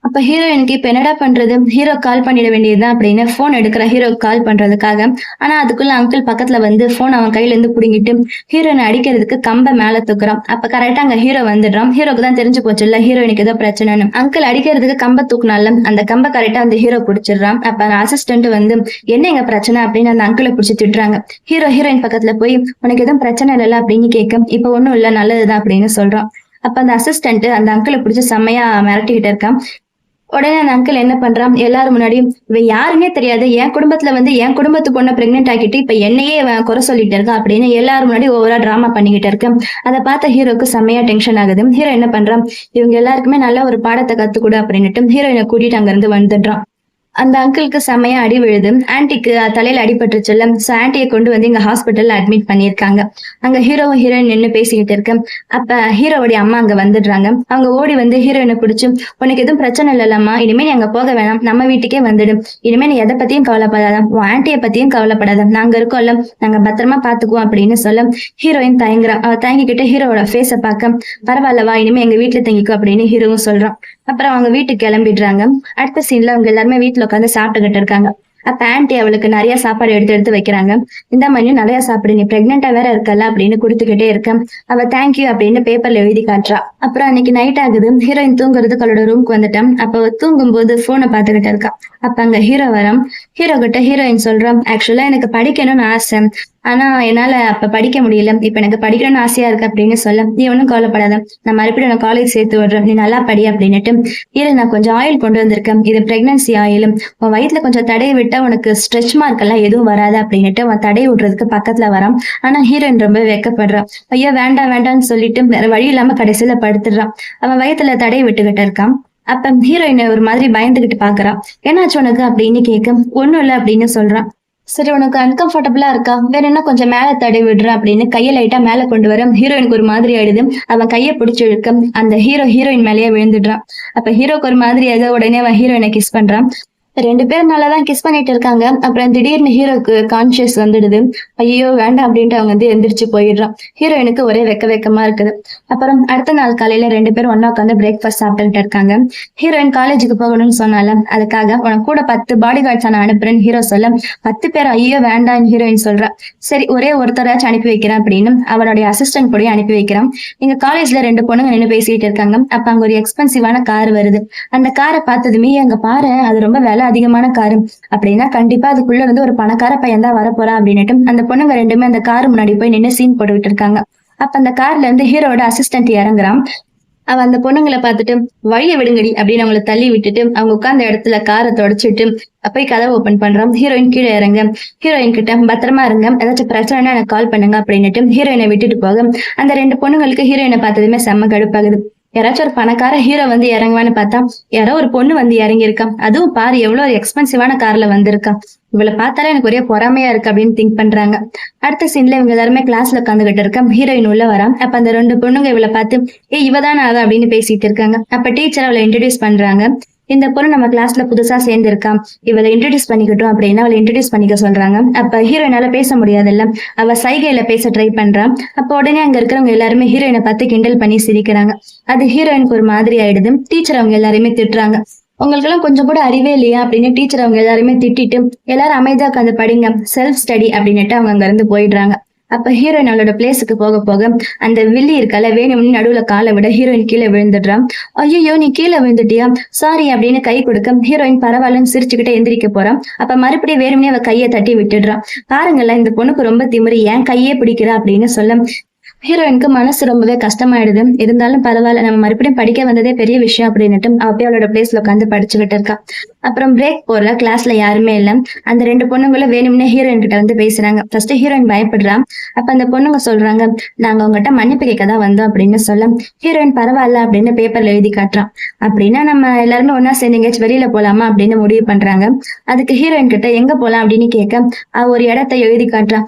அப்ப ஹீரோயினுக்கு இப்ப என்னடா பண்றது, ஹீரோ கால் பண்ணிட வேண்டியதுதான் அப்படின்னு போன் எடுக்கிற ஹீரோ கால் பண்றதுக்காக. ஆனா அதுக்குள்ள அங்கிள் பக்கத்துல போன் அவன் கையில இருந்து புடுங்கிட்டு ஹீரோயினை அடிக்கிறதுக்கு கம்ப மேல தூக்குறான். அப்ப கரெக்டா அங்க ஹீரோ வந்துடுறான். ஹீரோக்கு தான் தெரிஞ்சு போச்சு இல்ல ஹீரோயினுக்கு ஏதோ பிரச்சனைன்னு. அங்கிள் அடிக்கிறதுக்கு கம்ப தூக்குனால அந்த கம்ப கரெக்டா அந்த ஹீரோ பிடிச்சிடுறான். அப்ப அந்த அசிஸ்டன்ட் என்ன எங்க பிரச்சனை அப்படின்னு அந்த அங்கிளை பிடிச்சி திட்டுறாங்க. ஹீரோயின் பக்கத்துல போய் உனக்கு எதுவும் பிரச்சனை இல்லைல்ல அப்படின்னு கேட்க இப்ப ஒண்ணும் இல்ல நல்லதுதான் அப்படின்னு சொல்றான். அப்ப அந்த அசிஸ்டன்ட் அந்த அங்கிளை பிடிச்சி செம்மையா மிரட்டிக்கிட்டு இருக்கான். உடனே அந்த அங்கிள் என்ன பண்றான், எல்லாரும் முன்னாடியும் இவன் யாருமே தெரியாது, என் குடும்பத்துல என் குடும்பத்து பொண்ணை பிரெக்னென்ட் ஆக்கிட்டு இப்ப என்னையே குறை சொல்லிட்டு இருக்கான் அப்படின்னு எல்லாரும் முன்னாடி ஓவரா டிராமா பண்ணிக்கிட்டு இருக்கேன். அதை பார்த்த ஹீரோக்கு செம்மையா டென்ஷன் ஆகுது. ஹீரோ என்ன பண்றான், இவங்க எல்லாருக்குமே நல்ல ஒரு பாடத்தை கத்துக்கூட அப்படின்னுட்டு ஹீரோயினை கூட்டிட்டு அங்க இருந்து வந்துடுறான். அந்த அங்கிளுக்கு செம்மையா அடி விழுது. ஆன்டிக்கு தலையில அடிபட்டுருச்சுல்ல, சோ ஆன்டியை கொண்டு இங்க ஹாஸ்பிட்டல்ல அட்மிட் பண்ணிருக்காங்க. அங்க ஹீரோவும் ஹீரோயின் நின்று பேசிக்கிட்டு இருக்கு. அப்ப ஹீரோவுடைய அம்மா அங்க வந்துடுறாங்க. அவங்க ஓடி ஹீரோயினை பிடிச்சு உனக்கு எதுவும் பிரச்சனை இல்லல்லம்மா, இனிமே நீ அங்க போக வேணாம், நம்ம வீட்டுக்கே வந்துடும், இனிமே நீ எதை பத்தியும் கவலைப்படாத, உன் ஆன்டியை பத்தியும் கவலைப்படாத, நாங்க இருக்கோம்ல, நாங்க பத்திரமா பாத்துக்குவோம் அப்படின்னு சொல்ல ஹீரோயின் தயங்குறா. அவ தயங்கிக்கிட்டு ஹீரோவோட ஃபேஸ பார்க்க பரவாயில்லவா இனிமே எங்க வீட்டுல தங்கிக்கோ அப்படின்னு ஹீரோவும் சொல்றான். அப்புறம் அவங்க வீட்டுக்கு கிளம்பிடுறாங்க. அடுத்த சீன்ல அவங்க எல்லாருமே வீட்டுல உட்காந்து சாப்பிட்டுக்கிட்டு இருக்காங்க. அப்ப ஆன்டி அவளுக்கு நிறைய சாப்பாடு எடுத்து எடுத்து வைக்கிறாங்க. இந்த மாதிரி நிறைய சாப்பிடு, நீ பிரெக்னெண்டா வேற இருக்கல அப்படின்னு கொடுத்துக்கிட்டே இருக்க. அவ தேங்க்யூ அப்படின்னு பேப்பர்ல எழுதி காட்டுறா. அப்புறம் அன்னைக்கு நைட் ஆகுது. ஹீரோயின் தூங்குறதுக்கு அவளோட ரூம்க்கு வந்துட்டான். அப்ப தூங்கும் போது போனை பாத்துக்கிட்டு இருக்கா. அப்ப அங்க ஹீரோ வரான். ஹீரோ கிட்ட ஹீரோயின் சொல்றான், ஆக்சுவலா எனக்கு படிக்கணும்னு ஆசை, ஆனா என்னால அப்ப படிக்க முடியல, இப்ப எனக்கு படிக்கணும்னு ஆசையா இருக்கு அப்படின்னு சொல்ல நீ ஒன்னும் கவலைப்படாத, நான் மறுபடியும் நான் காலேஜ் சேர்த்து விடுறேன், நீ நல்லா படி அப்படின்னுட்டு நான் கொஞ்சம் ஆயில் கொண்டு வந்திருக்கேன், இது பிரெக்னன்சி ஆயில், உன் வயிற்றுல கொஞ்சம் தடையை விட்டா உனக்கு ஸ்ட்ரெச் மார்க் எல்லாம் எதுவும் வராது அப்படின்னுட்டு அவன் தடையை விடுறதுக்கு பக்கத்துல வரான். ஆனா ஹீரோயின் ரொம்ப வெக்கப்படுறான். ஐயோ வேண்டாம் வேண்டாம்னு சொல்லிட்டு வேற வழி இல்லாம கடைசியில படுத்துடுறான். அவன் வயிற்றுல தடையை விட்டுக்கிட்டு இருக்கான். அப்ப ஹீரோயினை ஒரு மாதிரி பயந்துகிட்டு பாக்குறான். என்னாச்சு உனக்கு அப்படின்னு கேட்க ஒண்ணும் இல்லை அப்படின்னு சொல்றான். சரி உனக்கு அன்கம்ஃபர்டபுளா இருக்கா, வேற என்ன கொஞ்சம் மேல தடை விடுற அப்படின்னு கையை லைட்டா மேல கொண்டு வர ஹீரோயினுக்கு ஒரு மாதிரி ஆயிடுது. அவன் கையை பிடிச்சி இழுக்க அந்த ஹீரோயின் மேலேயே விழுந்துடுறான். அப்ப ஹீரோக்கு ஒரு மாதிரி ஆக உடனே அவன் ஹீரோயினை கிஸ் பண்றான். ரெண்டு பேரும் நல்லாதான் கிஸ் பண்ணிட்டு இருக்காங்க. அப்புறம் திடீர்னு ஹீரோக்கு கான்சியஸ் வந்துடுது. ஐயோ வேண்டாம் அப்படின்ட்டு அவங்க எந்திரிச்சு போயிடுறான். ஹீரோயினுக்கு ஒரே வெக்கமா இருக்குது. அப்புறம் அடுத்த நாள் காலையில ரெண்டு பேரும் ஒன்னா உட்காந்து பிரேக்ஃபாஸ்ட் சாப்பிட்டுக்கிட்டு இருக்காங்க. ஹீரோயின் காலேஜுக்கு போகணும்னு சொன்னால அதுக்காக உனக்கு கூட 10 பாடி கார்ட்ஸ் நான் அனுப்புறேன்னு ஹீரோ சொல்ல 10 பேர் ஐயோ வேண்டாம் ஹீரோயின் சொல்றா. சரி ஒரே ஒருத்தராச்சும் அனுப்பி வைக்கிறேன் அப்படின்னு அவனுடைய அசிஸ்டன்ட் கூட அனுப்பி வைக்கிறான். எங்க காலேஜ்ல 2 பொண்ணுங்க நின்று பேசிட்டு இருக்காங்க. அப்ப அங்க ஒரு எக்ஸ்பென்சிவான கார் வருது. அந்த காரை பார்த்ததுமே அங்க பாரு அது ரொம்ப விலை அதிகமான காரு அப்படின்னா கண்டிப்பா அதுக்குள்ள இருந்து ஒரு பணக்கார பையன் தான் வரப்போறா அப்படின்னுட்டு அந்த பொண்ணுங்க ரெண்டுமே அந்த கார் முன்னாடி போய் நின்று சீன் போட்டுக்கிட்டு இருக்காங்க. அப்ப அந்த கார்ல இருந்து ஹீரோட அசிஸ்டன்ட் இறங்குறான். அவன் அந்த பொண்ணுங்களை பார்த்துட்டு வழியை விடுங்கடி அப்படின்னு அவங்களை தள்ளி விட்டுட்டு அவங்க உட்கார்ந்த இடத்துல காரை தொடச்சிட்டு போய் கதவை ஓபன் பண்றான். ஹீரோயின் கீழே இறங்க. ஹீரோயின் கிட்ட பத்திரமா இருங்க, ஏதாச்சும் பிரச்சனைனா எனக்கு கால் பண்ணுங்க அப்படின்னுட்டு ஹீரோயினை விட்டுட்டு போக அந்த 2 பொண்ணுங்களுக்கு ஹீரோயினை பார்த்ததுமே செம்ம கடுப்பாகுது. யாராச்சும் ஒரு பணக்கார ஹீரோ இறங்குவான்னு பார்த்தா யாரோ ஒரு பொண்ணு இறங்கி இருக்கான். அதுவும் பாரு எவ்வளவு ஒரு எக்ஸ்பென்சிவான கார்ல வந்திருக்கான். இவளை பார்த்தாலே எனக்கு ஒரே பொறாமையா இருக்கு அப்படின்னு திங்க் பண்றாங்க. அடுத்த சீன்ல இவங்க எல்லாருமே கிளாஸ்ல உட்காந்துகிட்டு இருக்கா. ஹீரோயின் உள்ள வரா. அப்ப அந்த 2 பொண்ணுங்க இவளை பார்த்து இவதானே ஆக அப்படின்னு பேசிட்டு இருக்காங்க. அப்ப டீச்சர் அவளை இன்ட்ரடியூஸ் பண்றாங்க. இந்த பொண்ணு நம்ம கிளாஸ்ல புதுசா சேர்ந்திருக்கான், இவளை இன்ட்ரடியூஸ் பண்ணிக்கிட்டோம் அப்படின்னு அவளை இன்ட்ரடியூஸ் பண்ணிக்க சொல்றாங்க. அப்ப ஹீரோயினால பேச முடியாதுல்ல, அவ சைகையில பேச ட்ரை பண்றான். அப்ப உடனே அங்க இருக்கிறவங்க எல்லாருமே ஹீரோயினை பார்த்து கிண்டல் பண்ணி சிரிக்கிறாங்க. அது ஹீரோயினுக்கு ஒரு மாதிரி ஆயிடுது. டீச்சர் அவங்க எல்லாருமே திட்டுறாங்க. உங்களுக்கு எல்லாம் கொஞ்சம் கூட அறிவே இல்லையா அப்படின்னு டீச்சர் அவங்க எல்லாருமே திட்டிட்டு எல்லாரும் அமைதியா உட்காந்து படிங்க, செல்ஃப் ஸ்டடி அப்படின்னுட்டு அவங்க அங்க இருந்து போயிடுறாங்க. அப்ப ஹீரோயின் அவளோட பிளேஸுக்கு போக போக அந்த வில்லி இருக்கல வேணும்னு நடுவுல காலை விட ஹீரோயின் கீழே விழுந்துடுறான். ஐயோ நீ கீழே விழுந்துட்டியா, சாரி அப்படின்னு கை கொடுக்க ஹீரோயின் பரவாயில்லன்னு சிரிச்சுக்கிட்டே எந்திரிக்க போறான். அப்ப மறுபடியும் வேணும்னே அவ கையை தட்டி விட்டுடுறான். பாருங்கல்ல இந்த பொண்ணுக்கு ரொம்ப திமிரு, ஏன் கையே பிடிக்கிறா அப்படின்னு சொல்ல ஹீரோயினுக்கு மனசு ரொம்பவே கஷ்டமாயிடுது. இருந்தாலும் பரவாயில்ல, நம்ம மறுபடியும் படிக்க வந்ததே பெரிய விஷயம் அப்படின்னுட்டு அவ போய் அவளோட பிளேஸ்ல உட்காந்து படிச்சுக்கிட்டு இருக்கா. அப்புறம் பிரேக் போறல, கிளாஸ்ல யாருமே இல்ல. அந்த 2 பொண்ணுங்களும் வேணும்னே ஹீரோயின் கிட்ட வந்து பேசுறாங்க. ஃபர்ஸ்ட் ஹீரோயின் பயப்படுறா. அப்ப அந்த பொண்ணுங்க சொல்றாங்க, நாங்க உங்ககிட்ட மன்னிப்பு கேட்க தான் வந்தோம் அப்படின்னு சொல்ல, ஹீரோயின் பரவாயில்ல அப்படின்னு பேப்பர்ல எழுதி காட்டுறான். அப்படின்னா நம்ம எல்லாருமே ஒன்னா சேர்ந்து எங்கேயாச்சும் வெளியில போலாமா அப்படின்னு முடிவு பண்றாங்க. அதுக்கு ஹீரோயின் கிட்ட எங்க போலாம் அப்படின்னு கேட்க, அவ ஒரு இடத்தை எழுதி காட்டுறா.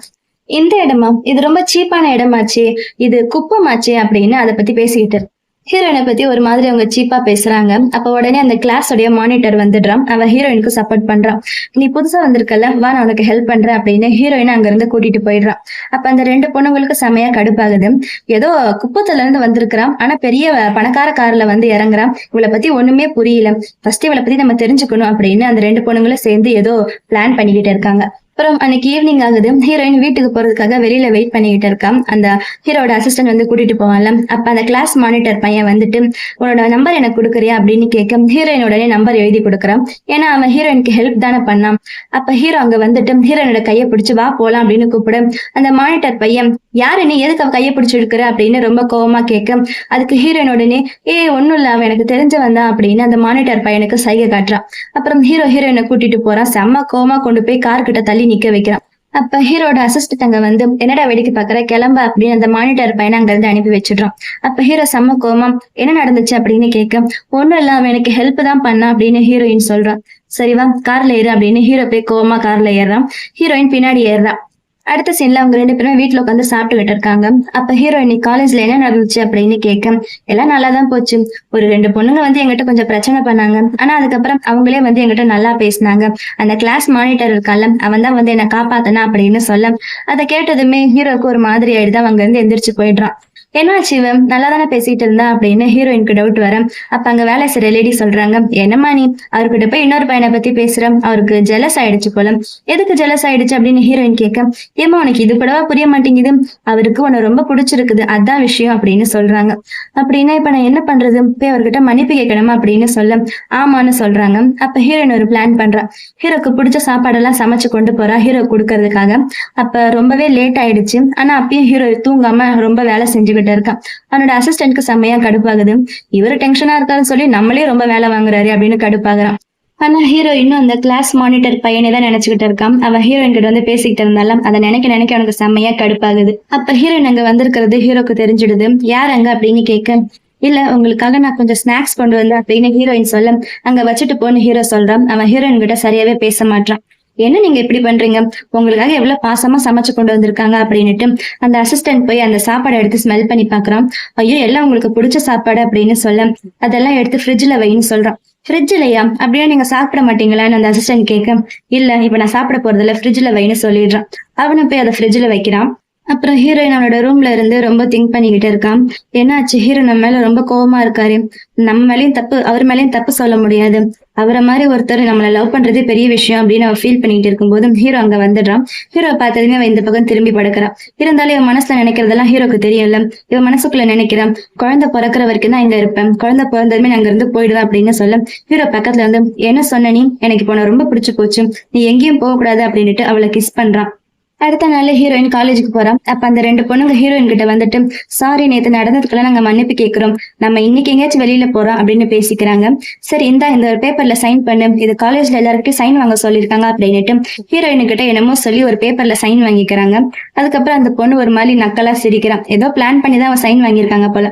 இந்த இடமா? இது ரொம்ப சீப்பான இடமாச்சே, இது குப்பமாச்சே அப்படின்னு அதை பத்தி பேசிக்கிட்டு ஹீரோயினை பத்தி ஒரு மாதிரி அவங்க சீப்பா பேசுறாங்க. அப்ப உடனே அந்த கிளாஸோடைய மானிட்டர் வந்துடுறான். அவ ஹீரோயினுக்கு சப்போர்ட் பண்றான். நீ புதுசா வந்திருக்கல, வா நான் உனக்கு ஹெல்ப் பண்றேன் அப்படின்னு ஹீரோயினை அங்க இருந்து கூட்டிட்டு போயிடுறான். அப்ப அந்த 2 பொண்ணுங்களுக்கு செமையா கடுப்பாகுது. ஏதோ குப்பத்துல இருந்து வந்திருக்கிறான், ஆனா பெரிய பணக்கார கார்ல வந்து இறங்குறான். இவளை பத்தி ஒண்ணுமே புரியல, ஃபர்ஸ்ட் இவளை பத்தி நம்ம தெரிஞ்சுக்கணும் அப்படின்னு அந்த 2 பொண்ணுங்களும் சேர்ந்து ஏதோ பிளான் பண்ணிக்கிட்டு இருக்காங்க. அப்புறம் அன்னைக்கு ஈவினிங் ஆகுது. ஹீரோயின் வீட்டுக்கு போறதுக்காக வெளியில வெயிட் பண்ணிக்கிட்டு இருக்கான். அந்த ஹீரோட அசிஸ்டன்ட் வந்து கூட்டிட்டு போவான்ல. அப்ப அந்த கிளாஸ் மானிட்டர் பையன் வந்துட்டு, உன்னோட நம்பர் எனக்கு கொடுக்குறியா அப்படின்னு கேட்க, ஹீரோயின் உடனே நம்பர் எழுதி கொடுக்குறான். ஏன்னா அவன் ஹீரோயினுக்கு ஹெல்ப் தானே பண்ணான். அப்ப ஹீரோ அங்க வந்துட்டு ஹீரோயினோட கையை பிடிச்சு வா போலாம் அப்படின்னு கூப்பிட, அந்த மானிட்டர் பையன் யாரு நீ, எதுக்கு அவ கையை பிடிச்சு எடுக்கிற அப்படின்னு ரொம்ப கோவமா கேட்க, அதுக்கு ஹீரோயின் உடனே ஒன்னும் இல்ல, அவன் எனக்கு தெரிஞ்சவன் தான் அப்படின்னு அந்த மானிட்டர் பையனுக்கு சைகை காட்டுறான். அப்புறம் ஹீரோயினை கூட்டிட்டு போறான். செம்ம கோவமா கொண்டு போய் கார் கிட்ட தள்ளி நிக்க வைக்கிறான். அப்ப ஹீரோட அசிஸ்டன்ட் அங்க வந்து, என்னடா வேடிக்கை பாக்குற, கிளம்ப அப்படின்னு அந்த மானிட்டர் பையனை அங்க இருந்து அனுப்பி வச்சிடுறான். அப்ப ஹீரோ செம்ம கோவமா என்ன நடந்துச்சு அப்படின்னு கேட்க, ஒண்ணும் இல்ல, அவன் எனக்கு ஹெல்ப் தான் பண்ணா அப்படின்னு ஹீரோயின் சொல்றான். சரிவா கார்ல ஏறு அப்படின்னு ஹீரோ போய் கோவமா கார்ல ஏறான். ஹீரோயின் பின்னாடி ஏறுறான். அடுத்த சீன்ல அவங்க 2 பேரும் வீட்டுல உட்காந்து சாப்பிட்டுக்கிட்டு இருக்காங்க. அப்ப ஹீரோயின் காலேஜ்ல என்ன நடந்துச்சு அப்படின்னு கேட்க, எல்லாம் நல்லாதான் போச்சு. ஒரு 2 பொண்ணுங்க வந்து எங்கிட்ட கொஞ்சம் பிரச்சனை பண்ணாங்க. ஆனா அதுக்கப்புறம் அவங்களே வந்து எங்கிட்ட நல்லா பேசினாங்க. அந்த கிளாஸ் மானிட்டர் இருக்கால, அவன் தான் வந்து என்ன காப்பாத்தனா அப்படின்னு சொல்ல, அதை கேட்டதுமே ஹீரோக்கு ஒரு மாதிரி ஆயிடுது. அவங்க வந்து எந்திரிச்சு போயிடுறான். என்னாச்சு இவன் நல்லா தானே பேசிட்டு இருந்தா அப்படின்னு ஹீரோயினுக்கு டவுட் வர, அப்ப அங்க வேலை செய்யற லேடி சொல்றாங்க, என்னம்மா நீ அவர்கிட்ட போய் இன்னொரு பையனை பத்தி பேசுற, அவருக்கு ஜெலஸ் ஆயிடுச்சு போல. எதுக்கு ஜெலஸ் ஆயிடுச்சு அப்படின்னு ஹீரோயின் கேட்க, ஏமா உனக்கு இது கூடவா புரிய மாட்டேங்குது, அவருக்கு உன்னை ரொம்ப பிடிச்சிருக்குது, அதான் விஷயம் அப்படின்னு சொல்றாங்க. அப்படின்னா இப்ப நான் என்ன பண்றது, போய் அவர்கிட்ட மன்னிப்பு கேட்கணுமா அப்படின்னு சொல்ல, ஆமான்னு சொல்றாங்க. அப்ப ஹீரோயின் ஒரு பிளான் பண்றா. ஹீரோக்கு பிடிச்ச சாப்பாடெல்லாம் சமைச்சு கொண்டு போறா ஹீரோ கொடுக்கறதுக்காக. அப்ப ரொம்பவே லேட் ஆயிடுச்சு. ஆனா அப்பயும் ஹீரோ தூங்காம ரொம்ப வேலை செஞ்சுக்கிட்டு இருக்கான். அவனோட அசிஸ்டன்ட்க்கு செம்மையா கடுப்பாகுது. இவரு டென்ஷனா இருக்காருன்னு சொல்லி நம்மளே ரொம்ப வேலை வாங்குறாரு அப்படின்னு கடுப்பாகிறான். ஆனா ஹீரோ இன்னும் அந்த கிளாஸ் மானிட்டர் பையனை தான் நினைச்சுக்கிட்டு இருக்கான். அவன் ஹீரோயின் கிட்ட வந்து பேசிக்கிட்டு இருந்தாலும் அதை நினைக்க நினைக்க அவனுக்கு செம்மையா கடுப்பாகுது. அப்ப ஹீரோயின் அங்க வந்திருக்கிறது ஹீரோக்கு தெரிஞ்சிடுது. யார் அங்க அப்படின்னு கேட்க, இல்ல உங்களுக்காக நான் கொஞ்சம் ஸ்நாக்ஸ் கொண்டு வந்தேன் அப்படின்னு ஹீரோயின் சொல்ல, அங்க வச்சுட்டு போன்னு ஹீரோ சொல்றான். அவன் ஹீரோயின் கிட்ட சரியாவே பேச மாட்டான். என்ன நீங்க இப்படி பண்றீங்க, உங்களுக்காக எவ்வளவு பாசமா சமைச்சு கொண்டு வந்திருக்காங்க அப்படின்னுட்டு அந்த அசிஸ்டன்ட் போய் அந்த சாப்பாடை எடுத்து ஸ்மெல் பண்ணி பாக்குறான். ஐயோ எல்லாம் உங்களுக்கு பிடிச்ச சாப்பாடு அப்படின்னு சொல்ல, அதெல்லாம் எடுத்து ஃப்ரிட்ஜ்ல வைன்னு சொல்றான். ஃப்ரிட்ஜ்லயா, அப்படியே நீங்க சாப்பிட மாட்டீங்களான்னு அந்த அசிஸ்டன்ட் கேட்க, இல்ல இப்ப நான் சாப்பிட போறதில்ல, ஃப்ரிட்ஜ்ல வைன்னு சொல்லிடுறான். அவனும் போய் அதை ஃப்ரிட்ஜ்ல வைக்கிறான். அப்புறம் ஹீரோயின் அவனோட ரூம்ல இருந்து ரொம்ப திங்க் பண்ணிக்கிட்டு இருக்கான். என்னாச்சு, ஹீரோ நம்ம மேல ரொம்ப கோவமா இருக்காரு. நம்ம மேலயும் தப்பு, அவர் மேலயும் தப்பு சொல்ல முடியாது. அவரை மாதிரி ஒருத்தர் நம்மளை லவ் பண்றதே பெரிய விஷயம் அப்படின்னு அவன் ஃபீல் பண்ணிட்டு இருக்கும்போது ஹீரோ அங்க வந்துடுறான். ஹீரோ பார்த்ததுமே அவன் இந்த பக்கம் திரும்பி படுக்கிறான். இருந்தாலும் இவன் மனசுல நினைக்கிறதெல்லாம் ஹீரோக்கு தெரியல. இவன் மனசுக்குள்ள நினைக்கிறான், குழந்தை பிறக்கிற வரைக்கும் தான் இங்க இருப்பேன், குழந்தை பிறந்ததுமே நான் அங்க இருந்து போயிடுவேன் அப்படின்னு சொல்ல, ஹீரோ பக்கத்துல வந்து, என்ன சொன்ன நீ, எனக்கு இப்போ ரொம்ப பிடிச்சு போச்சு, நீ எங்கேயும் போக கூடாது அப்படின்னுட்டு அவளை கிஸ் பண்றான். அடுத்த நாள் ஹீரோயின் காலேஜுக்கு போறான். அப்ப அந்த 2 பொண்ணுங்க ஹீரோயின் கிட்ட வந்துட்டு, சாரி நேத்து நடந்ததுக்கெல்லாம் நாங்க மன்னிப்பு கேட்கிறோம், நம்ம இன்னைக்கு எங்கேயாச்சும் வெளியில போறோம் அப்படின்னு பேசிக்கிறாங்க. சரி இந்த ஒரு பேப்பர்ல சைன் பண்ணு, இது காலேஜ்ல எல்லாருக்கும் சைன் வாங்க சொல்லியிருக்காங்க அப்படின்னுட்டு ஹீரோயின் கிட்ட என்னமோ சொல்லி ஒரு பேப்பர்ல சைன் வாங்கிக்கிறாங்க. அதுக்கப்புறம் அந்த பொண்ணு ஒரு மாதிரி நக்கலா சிரிக்கிறான். ஏதோ பிளான் பண்ணி தான் அவன் சைன் வாங்கியிருக்காங்க போல.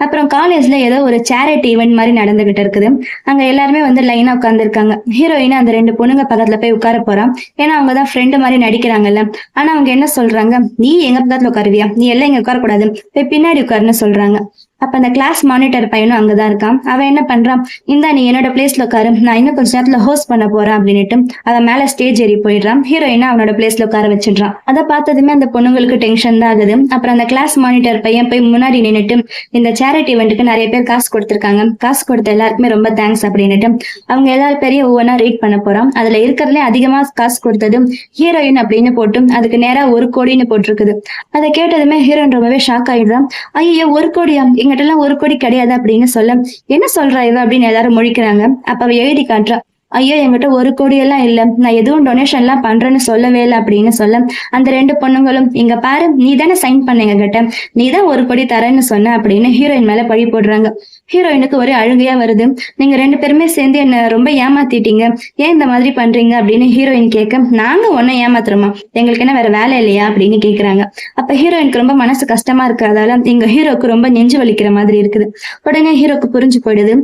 அப்புறம் காலேஜ்ல ஏதோ ஒரு சேரிட்டி ஈவென்ட் மாதிரி நடந்துகிட்டு இருக்குது. அங்க எல்லாருமே வந்து லைனா உட்கார்ந்து இருக்காங்க. ஹீரோயின் அந்த 2 பொண்ணுங்க பக்கத்துல போய் உட்கார போறான். ஏன்னா அவங்கதான் ஃப்ரெண்டு மாதிரி நடிக்கிறாங்கல்ல. ஆனா அவங்க என்ன சொல்றாங்க, நீ எங்க பக்கத்துல உட்காருவியா, நீ எல்லாம் இங்க உட்கார கூடாது, போய் பின்னாடி உட்காருன்னு சொல்றாங்க. அப்ப அந்த கிளாஸ் மானிட்டர் பையனும் அங்கதான் இருக்கான். அவன் என்ன பண்றான், இந்தா நீ என்னோட பிளேஸ்ல உட்காரு, நான் இன்னும் கொஞ்ச நேரத்துல ஹோஸ்ட் பண்ண போறேன் அப்படின்னுட்டு அவன் மேல ஸ்டேஜ் ஏறி போயிடுறான். ஹீரோயினா அவனோட பிளேஸ்ல உட்கார வச்சிடுறான். அதை பார்த்ததுமே அந்த பொண்ணுங்களுக்கு டென்ஷன் தான் ஆகுது. அப்புறம் அந்த கிளாஸ் மானிட்டர் பையன் போய் முன்னாடி நின்னுட்டு, இந்த சேரிட்டி இவெண்ட்டுக்கு நிறைய பேர் காசு கொடுத்திருக்காங்க, காசு கொடுத்த எல்லாருக்குமே ரொம்ப தேங்க்ஸ் அப்படின்னுட்டு அவங்க எல்லாரும் பெரிய ஒவ்வொன்னா ரீட் பண்ண போறான். அதுல இருக்கிறதுலே அதிகமா காசு கொடுத்தது ஹீரோயின் அப்படின்னு போட்டு அதுக்கு நேரா 1 கோடின்னு போட்டிருக்குது. அதை கேட்டதுமே ஹீரோயின் ரொம்பவே ஷாக் ஆயிடுறான். ஐயோ 1 கோடியா, எங்கிட்ட எல்லாம் 1 கோடி கிடையாது அப்படின்னு சொல்ல, என்ன சொல்றா இவ அப்படின்னு எல்லாரும் முழிக்கிறாங்க. அப்ப அவ எழுதி காட்டுறா, ஐயோ என்கிட்ட 1 கோடி எல்லாம் இல்ல, நான் எதுவும் டொனேஷன் எல்லாம் பண்றேன்னு சொல்லவே இல்லை அப்படின்னு சொல்ல, அந்த 2 பொண்ணுங்களும் இங்க பாரு நீ தானே சைன் பண்ண எங்க கிட்ட, நீ தான் 1 கோடி தரேன்னு சொன்ன அப்படின்னு ஹீரோயின் மேல பழி போடுறாங்க. ஹீரோயினுக்கு ஒரே அழுகையா வருது. நீங்க 2 பேருமே சேர்ந்து என்ன ரொம்ப ஏமாத்திட்டீங்க, ஏன் இந்த மாதிரி பண்றீங்க அப்படின்னு ஹீரோயின் கேட்க, நாங்க ஒன்னும் ஏமாத்துறோமா, எங்களுக்கு என்ன வேற வேலை இல்லையா அப்படின்னு கேக்குறாங்க. அப்ப ஹீரோயினுக்கு ரொம்ப மனசு கஷ்டமா இருக்கிறதால இங்க ஹீரோக்கு ரொம்ப நெஞ்சு வலிக்கிற மாதிரி இருக்குது. உடனே ஹீரோக்கு புரிஞ்சு போயிடுது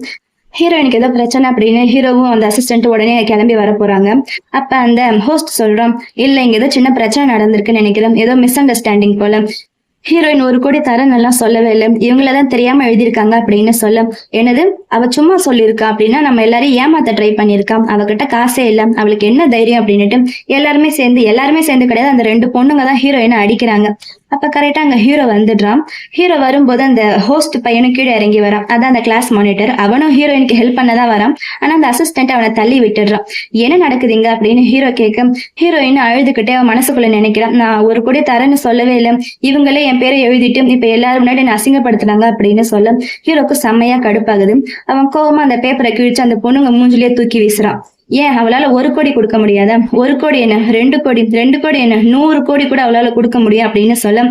ஹீரோயினுக்கு ஏதோ பிரச்சனை அப்படின்னு. ஹீரோவும் அந்த அசிஸ்டன்ட் உடனே கிளம்பி வர போறாங்க. அப்ப அந்த ஹோஸ்ட் சொல்றோம், இல்ல இங்க ஏதோ சின்ன பிரச்சனை நடந்திருக்குன்னு நினைக்கிறேன், ஏதோ மிஸ் அண்டர்ஸ்டாண்டிங் போல. ஹீரோயின் 1 கோடி தரேன் நல்லா சொல்லவே இல்லை, இவங்களதான் தெரியாம எழுதியிருக்காங்க அப்படின்னு சொல்ல, என்னது அவ சும்மா சொல்லியிருக்கா அப்படின்னா நம்ம எல்லாரையும் ஏமாத்த ட்ரை பண்ணியிருக்கா, அவகிட்ட காசே இல்லை, அவளுக்கு என்ன தைரியம் அப்படின்னுட்டு எல்லாருமே சேர்ந்து கிடையாது, அந்த 2 பொண்ணுங்க தான் ஹீரோயினை அடிக்கிறாங்க. அப்ப கரெக்டா அங்க ஹீரோ வந்துடுறான். ஹீரோ வரும்போது அந்த ஹோஸ்ட் பையனும் கீழே இறங்கி வரான், அதான் அந்த கிளாஸ் மானிட்டர். அவனும் ஹீரோயினுக்கு ஹெல்ப் பண்ணதான் வரான். ஆனா அந்த அசிஸ்டன்ட் அவனை தள்ளி விட்டுடுறான். என்ன நடக்குதுங்க அப்படின்னு ஹீரோ கேட்க, ஹீரோயின் அழுதுகிட்டே அவன் மனசுக்குள்ள நினைக்கிறான், நான் 1 கோடி தரேன்னு சொல்லவே இல்லை, இவங்களே என் பேரை எழுதிட்டு இப்ப எல்லாரும் முன்னாடி என்ன அசிங்கப்படுத்துனாங்க அப்படின்னு சொல்ல ஹீரோக்கு செம்மையா கடுப்பாகுது. அவன் கோவமா அந்த பேப்பரை கிழிச்சு அந்த பொண்ணுங்க மூஞ்சிலேயே தூக்கி வீசுறான். ஏன் அவளால 1 கோடி கொடுக்க முடியாதா, 1 கோடி என்ன 2 கோடி, 2 கோடி என்ன 100 கோடி கூட அவளால கொடுக்க முடியும் அப்படின்னு சொல்ல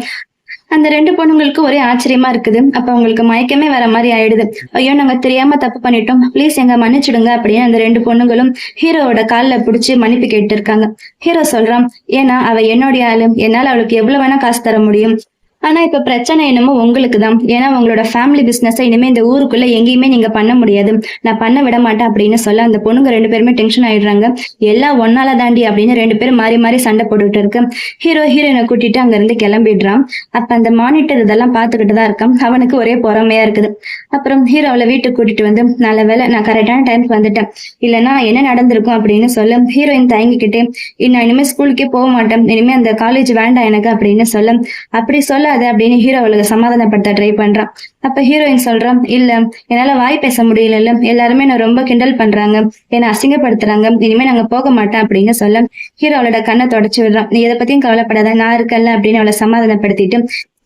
அந்த 2 பொண்ணுங்களுக்கு ஒரே ஆச்சரியமா இருக்குது. அப்ப அவங்களுக்கு மயக்கமே வர மாதிரி ஆயிடுது. ஐயோ நாங்க தெரியாம தப்பு பண்ணிட்டோம், ப்ளீஸ் எங்க மன்னிச்சிடுங்க அப்படின்னு அந்த 2 பொண்ணுங்களும் ஹீரோவோட காலில் பிடிச்சி மன்னிப்பு கேட்டு இருக்காங்க. ஹீரோ சொல்றான், ஏன்னா அவ என்னுடைய ஆளு, என்னால அவளுக்கு எவ்வளவு வேணா காசு தர முடியும், ஆனா இப்ப பிரச்சனை என்னமோ உங்களுக்கு தான், ஏன்னா உங்களோட ஃபேமிலி பிசினஸ் இனிமே இந்த ஊருக்குள்ள எங்கேயுமே நீங்க பண்ண முடியாது, நான் பண்ண விட மாட்டேன் அப்படின்னு சொல்ல அந்த பொண்ணுங்க 2 பேருமே டென்ஷன் ஆயிடுறாங்க. எல்லாம் ஒன்னால தாண்டி அப்படின்னு 2 பேரும் மாறி மாறி சண்டை போட்டுட்டு இருக்கு. ஹீரோயினை கூட்டிட்டு அங்க இருந்து கிளம்பிடுறான். அப்ப அந்த மானிட்டர் இதெல்லாம் பாத்துக்கிட்டு தான் இருக்கான். அவனுக்கு ஒரே பொறாமையா இருக்குது. அப்புறம் ஹீரோவை வீட்டுக்கு கூட்டிட்டு வந்து, நல்ல வேலை நான் கரெக்டான டைமுக்கு வந்துட்டேன், இல்லைன்னா என்ன நடந்திருக்கும் அப்படின்னு சொல்ல ஹீரோயின் தயங்கிக்கிட்டே, நான் இனிமே ஸ்கூலுக்கே போக மாட்டேன், இனிமே அந்த காலேஜ் வேண்டாம் எனக்கு அப்படின்னு சொல்ல, அப்படி சொல்ல அது அப்படின்னு ஹீரோ அவளுக்கு சமாதானப்படுத்த ட்ரை பண்றான். அப்ப ஹீரோயின் சொல்றான், இல்ல என்னால வாய் பேச முடியல, எல்லாருமே நான் ரொம்ப கிண்டல் பண்றாங்க, என்னை அசிங்கப்படுத்துறாங்க, இனிமே நாங்க போக மாட்டேன் அப்படின்னு சொல்ல ஹீரோ அவளோட கண்ணை தொடச்சு விடுறான். நீ எதை பத்தியும் கவலைப்படாத, நான் இருக்கல அப்படின்னு அவளை சமாதானப்படுத்திட்டு,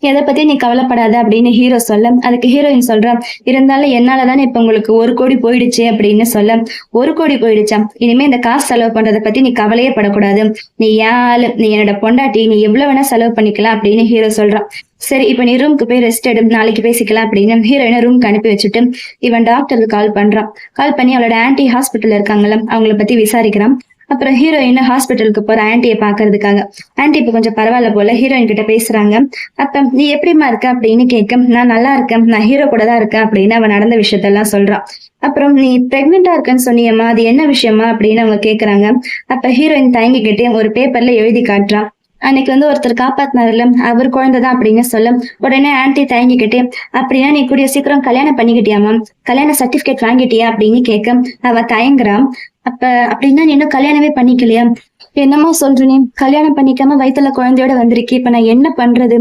எதை பத்தி நீ கவலைப்படாத அப்படின்னு ஹீரோ சொல்ல அதுக்கு ஹீரோயின் சொல்றான், இருந்தாலும் என்னாலதானே இப்ப உங்களுக்கு 1 கோடி போயிடுச்சு அப்படின்னு சொல்ல, 1 கோடி போயிடுச்சா, இனிமே இந்த காசு செலவு பண்றதை பத்தி நீ கவலையே படக்கூடாது, நீ யாரு, நீ என்னோட பொண்டாட்டி, நீ எவ்வளவு வேணா செலவு பண்ணிக்கலாம் அப்படின்னு ஹீரோ சொல்றான். சரி இப்ப நீ ரூமுக்கு போய் ரெஸ்ட் எடு, நாளைக்கு பேசிக்கலாம் அப்படின்னு ஹீரோயினை ரூமுக்கு அனுப்பி வச்சுட்டு இவன் டாக்டருக்கு கால் பண்றான். கால் பண்ணி அவளோட ஆன்டி ஹாஸ்பிட்டல் இருக்காங்கல்ல அவங்கள பத்தி விசாரிக்கிறான். அப்புறம் ஹீரோயின் ஹாஸ்பிட்டலுக்கு போற ஆன்டியை பாக்குறதுக்காக. ஆன்டி இப்ப கொஞ்சம் பரவாயில்ல போல ஹீரோயின் கிட்ட பேசுறாங்க. அப்ப நீ எப்படிமா இருக்க அப்படின்னு கேட்க, நான் நல்லா இருக்கேன், நான் ஹீரோ கூட தான் இருக்கேன் அப்படின்னு அவன் நடந்த விஷயத்தெல்லாம் சொல்றான். அப்புறம் நீ பிரெக்னெண்டா இருக்கன்னு சொன்னியம்மா, அது என்ன விஷயமா அப்படின்னு அவங்க கேக்குறாங்க. அப்ப ஹீரோயின் தயங்கிக்கிட்டே ஒரு பேப்பர்ல எழுதி காட்டுறான். அன்னைக்கு வந்து ஒருத்தர் காப்பாத்தினாருல அவர் குழந்தைதான் அப்படின்னு சொல்ல உடனே ஆன்டி தயங்கிக்கிட்டே, அப்படின்னா நீ கூடிய சீக்கிரம் கல்யாணம் பண்ணிக்கிட்டியாமா, கல்யாண சர்டிபிகேட் வாங்கிட்டியா அப்படின்னு கேட்க அவ தயங்குறான். அப்ப அப்படின்னா நீ இன்னும் கல்யாணமே பண்ணிக்கலையா, என்னமோ சொல்ற, நீ கல்யாணம் பண்ணிக்காம வயித்துல குழந்தையோட வந்திருக்கி, இப்ப நான் என்ன பண்றது,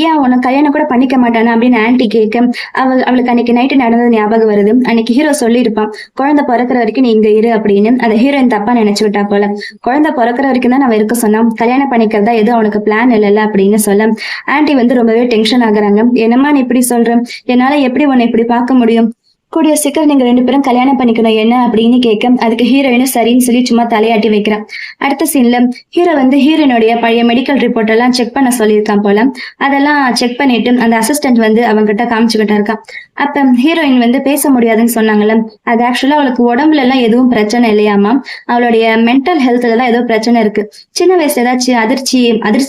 ஏன் உன கல்யாணம் கூட பண்ணிக்க மாட்டானா அப்படின்னு ஆன்டி கேட்க அவளுக்கு அன்னைக்கு நைட்டு நடந்தது ஞாபகம் வருது. அன்னைக்கு ஹீரோ சொல்லியிருப்பான், குழந்தை பிறக்கிற வரைக்கும் நீ இங்க இரு அப்படின்னு. அதை ஹீரோயின் தப்பா நினைச்சுக்கிட்டா போல. குழந்தை பிறக்கிற வரைக்கும் தான் அவன் இருக்க சொன்னான், கல்யாணம் பண்ணிக்கிறதா ஏதோ அவனுக்கு பிளான் இல்லைல்ல அப்படின்னு சொல்ல ஆன்டி வந்து ரொம்பவே டென்ஷன் ஆகுறாங்க. என்னம்மா நீ இப்படி சொல்ற, என்னால எப்படி உன்னை இப்படி பார்க்க முடியும், கூடிய சீக்கிரம் நீங்க 2 பேரும் கல்யாணம் பண்ணிக்கணும் என்ன அப்படின்னு கேட்க அதுக்கு ஹீரோயினும் சரின்னு சொல்லி சும்மா தலையாட்டி வைக்கிறான். அடுத்த சீன்ல ஹீரோ வந்து ஹீரோயினுடைய பழைய மெடிக்கல் ரிப்போர்ட் எல்லாம் செக் பண்ண சொல்லியிருக்கான் போல. அதெல்லாம் செக் பண்ணிட்டு அந்த அசிஸ்டன்ட் வந்து அவங்கிட்ட காமிச்சுக்கிட்டா இருக்கான். அப்ப ஹீரோயின் வந்து பேச முடியாதுன்னு சொன்னாங்கல்ல, அது ஆக்சுவலா அவளுக்கு உடம்புல எல்லாம் எதுவும் பிரச்சனை இல்லையாமா, அவளுடைய மென்டல் ஹெல்த்ல தான் ஏதோ பிரச்சனை இருக்கு. சின்ன வயசுல ஏதாச்சும் அதிர்ச்சி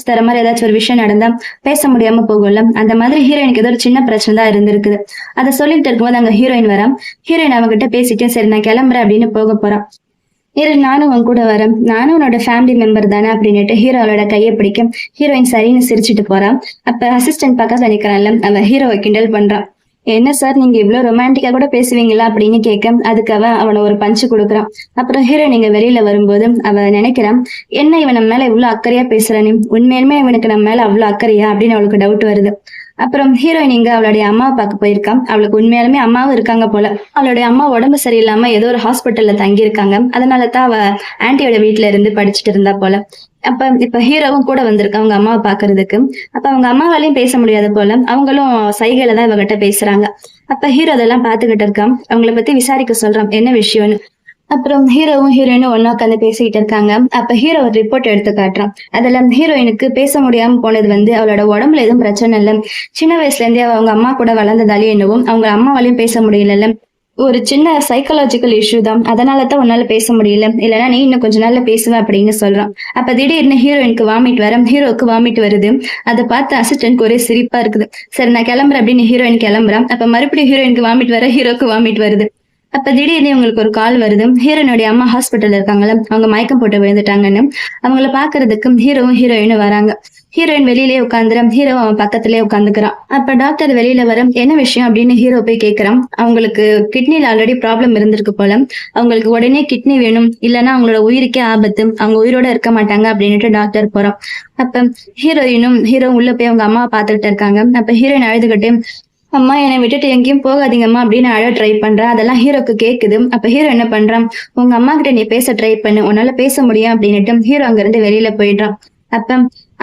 தர மாதிரி ஏதாச்சும் ஒரு விஷயம் நடந்தா பேச முடியாம போகும்ல, அந்த மாதிரி ஹீரோயினுக்கு ஏதோ ஒரு சின்ன பிரச்சனை தான் இருந்திருக்குது. அதை சொல்லிட்டு இருக்கும்போது அங்க ஹீரோயின் வரான். ஹீரோயின் அவங்கிட்ட பேசிட்டு சரி நான் கிளம்புறேன் அப்படின்னு போக போறான். இரு நானும் உன் கூட வரேன், நானும் உன்னோட ஃபேமிலி மெம்பர் தானே அப்படின்னுட்டு ஹீரோ அவளோட கையை பிடிக்க ஹீரோயின் சரின்னு சிரிச்சுட்டு போறான். அப்ப அசிஸ்டன்ட் பக்கத்துல நிக்கிறான்ல அவன் ஹீரோவை கிண்டல் பண்றான். என்ன சார் நீங்க இவ்வளவு ரொமான்டிக்கா கூட பேசுவீங்களா அப்படின்னு கேட்க அதுக்கு அவனை ஒரு பஞ்சு கொடுக்குறான். அப்புறம் ஹீரோ நீங்க வெளியில வரும்போது அவ நினைக்கிறான், என்ன இவன் நம்ம மேல இவ்வளவு அக்கறையா பேசுறானே, உண்மையுமே இவனுக்கு நம்ம மேல அவ்வளவு அக்கறையா அப்படின்னு அவளுக்கு டவுட் வருது. அப்புறம் ஹீரோயின் இங்க அவளுடைய அம்மாவை பார்க்க போயிருக்கான். அவளுக்கு உண்மையாலுமே அம்மாவும் இருக்காங்க போல. அவளுடைய அம்மா உடம்பு சரியில்லாம ஏதோ ஒரு ஹாஸ்பிட்டல்ல தங்கி இருக்காங்க. அதனாலதான் அவ ஆன்டியோட வீட்டுல இருந்து படிச்சுட்டு இருந்தா போல. இப்ப ஹீரோவும் கூட வந்திருக்கு அவங்க அம்மாவை பாக்குறதுக்கு. அப்ப அவங்க அம்மாவாலையும் பேச முடியாத போல, அவங்களும் சைகையில தான் இவகிட்ட பேசுறாங்க. அப்ப ஹீரோ அதெல்லாம் பாத்துக்கிட்டு இருக்கான். அவங்கள பத்தி விசாரிக்க சொல்றான் என்ன விஷயம்னு. அப்புறம் ஹீரோவும் ஹீரோயினும் ஒண்ணா உட்காந்து பேசிக்கிட்டு இருக்காங்க. அப்ப ஹீரோ ஒரு ரிப்போர்ட் எடுத்து காட்டுறான். அதுல ஹீரோயினுக்கு பேச முடியாம போனது அவளோட உடம்புல எதுவும் பிரச்சனை இல்ல. சின்ன வயசுல இருந்தே அவங்க அம்மா கூட வளர்ந்ததாலே என்னவோ அவங்க அம்மாவாலையும் பேச முடியல. ஒரு சின்ன சைக்காலஜிக்கல் இஷ்யூ தான். அதனால தான் உன்னால பேச முடியல. இல்லைன்னா நீ இன்னும் கொஞ்ச நாள்ல பேசுவ அப்படின்னு சொல்றான். அப்ப திடீர்னு ஹீரோயினுக்கு வாமிட் வர, ஹீரோக்கு வாமிட் வருது. அதை பார்த்து அசிஸ்டன்ட்க்கு ஒரே சிரிப்பா இருக்குது. சரி நான் கிளம்புறேன் அப்படின்னு ஹீரோயின் கிளம்புறான். அப்ப மறுபடியும் ஹீரோயினுக்கு வாமிட் வர, ஹீரோக்கு வாமிட் வருது. அப்ப திடீர்னு உங்களுக்கு ஒரு கால் வருது. ஹீரோனுடைய அம்மா ஹாஸ்பிட்டல்ல இருக்காங்கல்ல, அவங்க மயக்கம் போட்டு விழுந்துட்டாங்கன்னு. அவங்கள பாக்குறதுக்கு ஹீரோவும் ஹீரோயினும் வராங்க. ஹீரோயின் வெளியிலேயே உட்காந்துறான். ஹீரோ அவன் பக்கத்திலேயே உட்காந்துக்கிறான். அப்ப டாக்டர் வெளியில வர, என்ன விஷயம் அப்படின்னு ஹீரோ போய் கேக்குறான். அவங்களுக்கு கிட்னில ஆல்ரெடி ப்ராப்ளம் இருந்திருக்கு போல. அவங்களுக்கு உடனே கிட்னி வேணும், இல்லைன்னா அவங்களோட உயிருக்கே ஆபத்து, அவங்க உயிரோட இருக்க மாட்டாங்க அப்படின்னுட்டு டாக்டர் போறான். அப்ப ஹீரோயினும் ஹீரோ உள்ள போய் அவங்க அம்மாவை பாத்துக்கிட்டு இருக்காங்க. அப்ப ஹீரோயின் அழுதுகிட்டே, அம்மா என்னை விட்டுட்டு எங்கேயும் போகாதீங்கம்மா அப்படின்னு அழ ட்ரை பண்றேன். அதெல்லாம் ஹீரோக்கு கேக்குது. அப்ப ஹீரோ என்ன பண்றான், உங்க அம்மா கிட்ட நீ பேச ட்ரை பண்ணு, உன்னால பேச முடியும் அப்படின்னுட்டு ஹீரோ அங்க இருந்து வெளியில போயிடுறான். அப்ப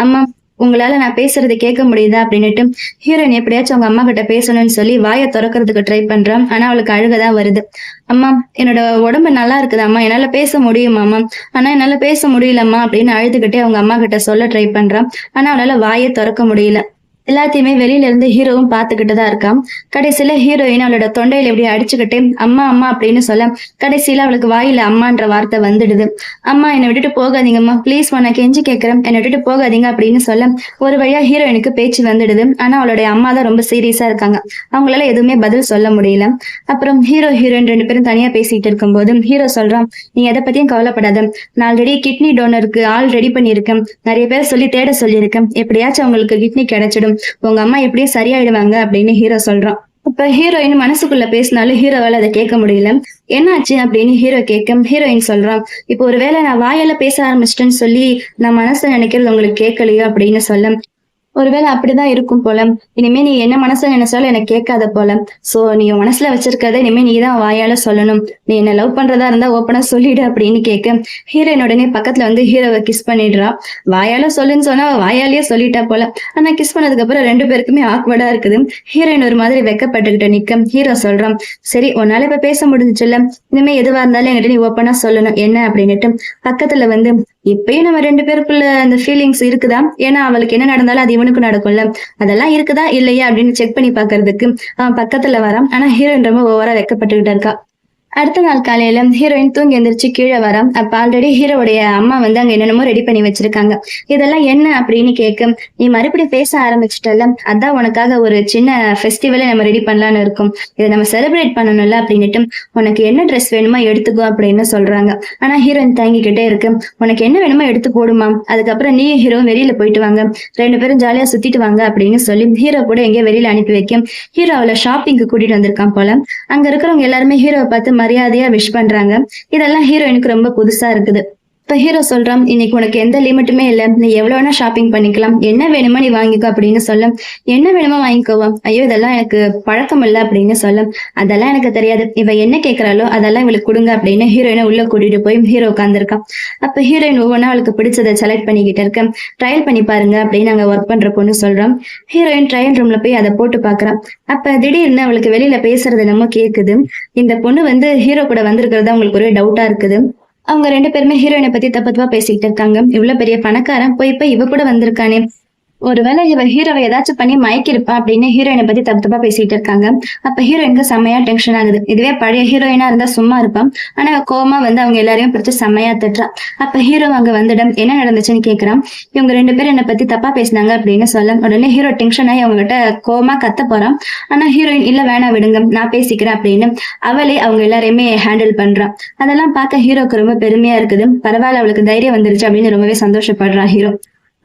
அம்மா உங்களால நான் பேசுறது கேட்க முடியுதா அப்படின்னுட்டு ஹீரோயின் எப்படியாச்சும் அவங்க அம்மா கிட்ட பேசணும்னு சொல்லி வாயை திறக்கிறதுக்கு ட்ரை பண்றான். ஆனா அவளுக்கு அழுகதான் வருது. அம்மா என்னோட உடம்பு நல்லா இருக்குதாம்மா, என்னால பேச முடியுமாம்மா, ஆனா என்னால பேச முடியலம்மா அப்படின்னு அழுதுகிட்டே அவங்க அம்மா கிட்ட சொல்ல ட்ரை பண்றான். ஆனா அவளால வாயை திறக்க முடியல. எல்லாத்தையுமே வெளியில இருந்து ஹீரோவும் பாத்துக்கிட்டுதான் இருக்கான். கடைசியில ஹீரோயின் அவளோட தொண்டையில எப்படி அடிச்சுக்கிட்டே அம்மா அம்மா அப்படின்னு சொல்ல, கடைசியில அவளுக்கு வாயில அம்மான்ற வார்த்தை வந்துடுது. அம்மா என்னை விட்டுட்டு போகாதீங்கம்மா, பிளீஸ் நான் கெஞ்சி கேட்கிறேன், என்னை விட்டுட்டு போகாதீங்க அப்படின்னு சொல்ல, ஒரு வழியா ஹீரோயினுக்கு பேச்சு வந்துடுது. ஆனா அவளுடைய அம்மா தான் ரொம்ப சீரியஸா இருக்காங்க. அவங்களால எதுவுமே பதில் சொல்ல முடியல. அப்புறம் ஹீரோ ஹீரோயின் ரெண்டு பேரும் தனியா பேசிட்டு இருக்கும்போது ஹீரோ சொல்றான், நீ எதை பத்தியும் கவலைப்படாத, நான் ஆல்ரெடி கிட்னி டோனருக்கு ஆள் ரெடி பண்ணியிருக்கேன், நிறைய பேர் சொல்லி தேட சொல்லியிருக்கேன், எப்படியாச்சும் அவங்களுக்கு கிட்னி கிடைச்சிடும், உங்க அம்மா எப்படியும் சரியாயிடுவாங்க அப்படின்னு ஹீரோ சொல்றான். இப்ப ஹீரோயின் மனசுக்குள்ள பேசினாலும் ஹீரோவால அதை கேட்க முடியல. என்னாச்சு அப்படின்னு ஹீரோ கேட்க ஹீரோயின் சொல்றான், இப்போ ஒருவேளை நான் வாயால பேச ஆரம்பிச்சிட்டேன்னு சொல்லி நான் மனசை நினைக்கிறது உங்களுக்கு கேட்கலையோ அப்படின்னு சொல்ல, ஒருவேளை அப்படிதான் இருக்கும் போல, இனிமே நீ என்ன மனசுல நினைச்சாலும் எனக்கு கேட்காத போல, சோ நீ மனசுல வச்சிருக்கத இனிமே நீ தான் வாயால சொல்லணும், நீ என்ன லவ் பண்றதா இருந்தா ஓப்பனா சொல்லிடு அப்படின்னு கேட்க ஹீரோயின் உடனே பக்கத்துல ஹீரோவை கிஸ் பண்ணிடுறா. வாயால சொல்லுன்னு சொன்னா வாயாலேயே சொல்லிட்டா போல. ஆனா கிஸ் பண்ணதுக்கு அப்புறம் ரெண்டு பேருக்குமே ஆக்வர்டா இருக்குது. ஹீரோயின் ஒரு மாதிரி வெக்கப்பட்டுக்கிட்ட நிக்க ஹீரோ சொல்றான், சரி உன்னால இப்ப பேச முடிஞ்சுச்சுல்ல, இனிமே எதுவா இருந்தாலும் என்கிட்ட நீ ஓப்பனா சொல்லணும் என்ன அப்படின்னுட்டு பக்கத்துல இப்பயும் நம்ம ரெண்டு பேருக்குள்ள அந்த ஃபீலிங்ஸ் இருக்குதா, ஏன்னா அவளுக்கு என்ன நடந்தாலும் அது இவனுக்கு நடக்கும்ல, அதெல்லாம் இருக்குதா இல்லையா அப்படின்னு செக் பண்ணி பாக்குறதுக்கு அவன் பக்கத்துல வரான். ஆனா ஹீரோயின் ரொம்ப ஓவரா வெக்கப்பட்டுக்கிட்டு இருக்கா. அடுத்த நாள் காலையில ஹீரோயின் தூங்கி எந்திரிச்சு கீழே வரான். அப்ப ஆல்ரெடி ஹீரோடைய அம்மா அங்க என்னென்னமோ ரெடி பண்ணி வச்சிருக்காங்க. இதெல்லாம் என்ன அப்படின்னு கேட்க, நீ மறுபடியும் பேச ஆரம்பிச்சிட்டல, அதான் உனக்காக ஒரு சின்ன ஃபெஸ்டிவலை நம்ம ரெடி பண்ணலான்னு இருக்கோம், இதை நம்ம செலிப்ரேட் பண்ணணும்ல அப்படின்னுட்டு உனக்கு என்ன ட்ரெஸ் வேணுமோ எடுத்துக்கோ அப்படின்னு சொல்றாங்க. ஆனா ஹீரோயின் தாங்கிக்கிட்டே இருக்கு, உனக்கு என்ன வேணுமோ எடுத்து போடுமா, அதுக்கப்புறம் நீ ஹீரோ வெளியில போயிட்டு வாங்க, ரெண்டு பேரும் ஜாலியா சுத்திட்டு வாங்க அப்படின்னு சொல்லி ஹீரோ கூட எங்கேயோ வெளியில அனுப்பி வைக்க ஹீரோ அவளை ஷாப்பிங்க்கு கூட்டிட்டு வந்திருக்கான் போல. அங்க இருக்கிறவங்க எல்லாருமே ஹீரோவை பார்த்து மரியாதையா விஷ் பண்றாங்க. இதெல்லாம் ஹீரோயினுக்கு ரொம்ப புதுசா இருக்குது. இப்ப ஹீரோ சொல்றான், இன்னைக்கு உனக்கு எந்த லிமிட்டுமே இல்ல, நீ எவ்வளவு வேணா ஷாப்பிங் பண்ணிக்கலாம், என்ன வேணுமோ நீ வாங்கிக்கோ அப்படின்னு சொல்ல, என்ன வேணுமோ வாங்கிக்கோவா, ஐயோ இதெல்லாம் எனக்கு பழக்கம் இல்ல அப்படின்னு சொல்ல, அதெல்லாம் எனக்கு தெரியாது, இவ என்ன கேட்கறாளோ அதெல்லாம் இவளுக்கு கொடுங்க அப்படின்னு ஹீரோயினை உள்ள கூட்டிட்டு போய் ஹீரோ உட்காந்துருக்கான். அப்ப ஹீரோயின் ஒவ்வொன்னா அவளுக்கு பிடிச்சதை செலக்ட் பண்ணிக்கிட்டு இருக்க, ட்ரையல் பண்ணி பாருங்க அப்படின்னு அங்க ஒர்க் பண்ற பொண்ணு சொல்றான். ஹீரோயின் ட்ரையல் ரூம்ல போய் அதை போட்டு பாக்குறான். அப்ப திடீர்னு அவளுக்கு வெளியில பேசுறது என்னமோ கேக்குது. இந்த பொண்ணு ஹீரோ கூட வந்திருக்கிறதா அவங்களுக்கு ஒரே டவுட்டா இருக்குது. அவங்க ரெண்டு பேருமே ஹீரோயினை பத்தி தப்பா பேசிக்கிட்டு இருக்காங்க. இவ்வளவு பெரிய பணக்காரன் போய் இவ கூட வந்திருக்கானே, ஒருவேளை இவ ஹீரோவை ஏதாச்சும் பண்ணி மயக்கிருப்பா அப்படின்னு ஹீரோயினை பத்தி தப்பா பேசிட்டு இருக்காங்க. அப்ப ஹீரோயினுக்கு செம்மையா டென்ஷன் ஆகுது. இதுவே பழைய ஹீரோயினா இருந்தா சும்மா இருப்பான். ஆனா கோவமா அவங்க எல்லாரையும் பிடிச்சு செம்மையா திட்டுறான். அப்ப ஹீரோ அங்க வந்துடும், என்ன நடந்துச்சுன்னு கேக்குறான். இவங்க ரெண்டு பேரும் என்னை பத்தி தப்பா பேசினாங்க அப்படின்னு சொல்ல, உடனே ஹீரோ டென்ஷன் ஆகி அவங்க கிட்ட கோவமா கத்த போறான். ஆனா ஹீரோயின் இல்ல வேணா விடுங்க நான் பேசிக்கிறேன் அப்படின்னு அவளே அவங்க எல்லாரையுமே ஹேண்டில் பண்றான். அதெல்லாம் பார்க்க ஹீரோக்கு ரொம்ப பெருமையா இருக்குது. பரவாயில்ல அவளுக்கு தைரியம் வந்துருச்சு அப்படின்னு ரொம்பவே சந்தோஷப்படுறான் ஹீரோ.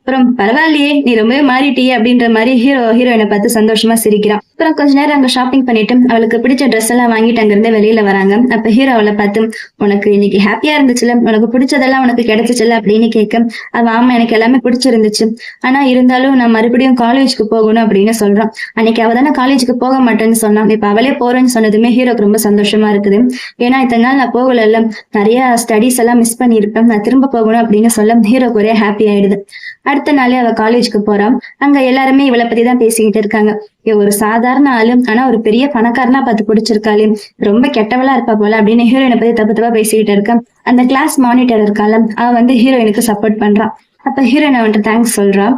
அப்புறம் பரவாயில்லையே நீ ரொம்பவே மாறிட்டியே அப்படின்ற மாதிரி ஹீரோயினை பார்த்து சந்தோஷமா சிரிக்கிறான். அப்புறம் கொஞ்ச நேரம் அங்க ஷாப்பிங் பண்ணிட்டு அவளுக்கு பிடிச்ச ட்ரெஸ் எல்லாம் வாங்கிட்டு அங்க இருந்து வெளியில வராங்க. அப்ப ஹீரோ அவளை பார்த்து, உனக்கு இன்னைக்கு ஹாப்பியா இருந்துச்சுல, உனக்கு பிடிச்சதெல்லாம் உனக்கு கிடைச்சிச்சுல அப்படின்னு கேட்க, அவ ஆமா எனக்கு எல்லாமே பிடிச்சிருந்துச்சு, ஆனா இருந்தாலும் நான் மறுபடியும் காலேஜுக்கு போகணும் அப்படின்னு சொல்றான். அன்னைக்கு அவ தானே காலேஜுக்கு போக மாட்டேன்னு சொன்னான், இப்ப அவளே போறேன்னு சொன்னதுமே ஹீரோக்கு ரொம்ப சந்தோஷமா இருக்குது. ஏன்னா இத்தனை நாள் நான் போகல, நிறைய ஸ்டடிஸ் எல்லாம் மிஸ் பண்ணிருப்பேன், நான் திரும்ப போகணும் அப்படின்னு சொல்ல ஹீரோக்கு ஒரே ஹாப்பி ஆயிடுது. அடுத்த நாளே அவ காலேஜுக்கு போறான். அங்க எல்லாருமே இவளை பத்தி தான் பேசிக்கிட்டு இருக்காங்க. ஒரு சாதாரண சாதாரண ஆளு, ஆனா ஒரு பெரிய பணக்காரனா பார்த்து பிடிச்சிருக்காளே, ரொம்ப கெட்டவளா இருப்பா போல அப்படின்னு ஹீரோயினை பத்தி தப்பு தப்பா பேசிக்கிட்டு இருக்க. அந்த கிளாஸ் மானிட்டர் இருக்கால, அவ வந்து ஹீரோயினுக்கு சப்போர்ட் பண்றான். அப்ப ஹீரோயின் அவன்கிட்ட தேங்க்ஸ் சொல்றா.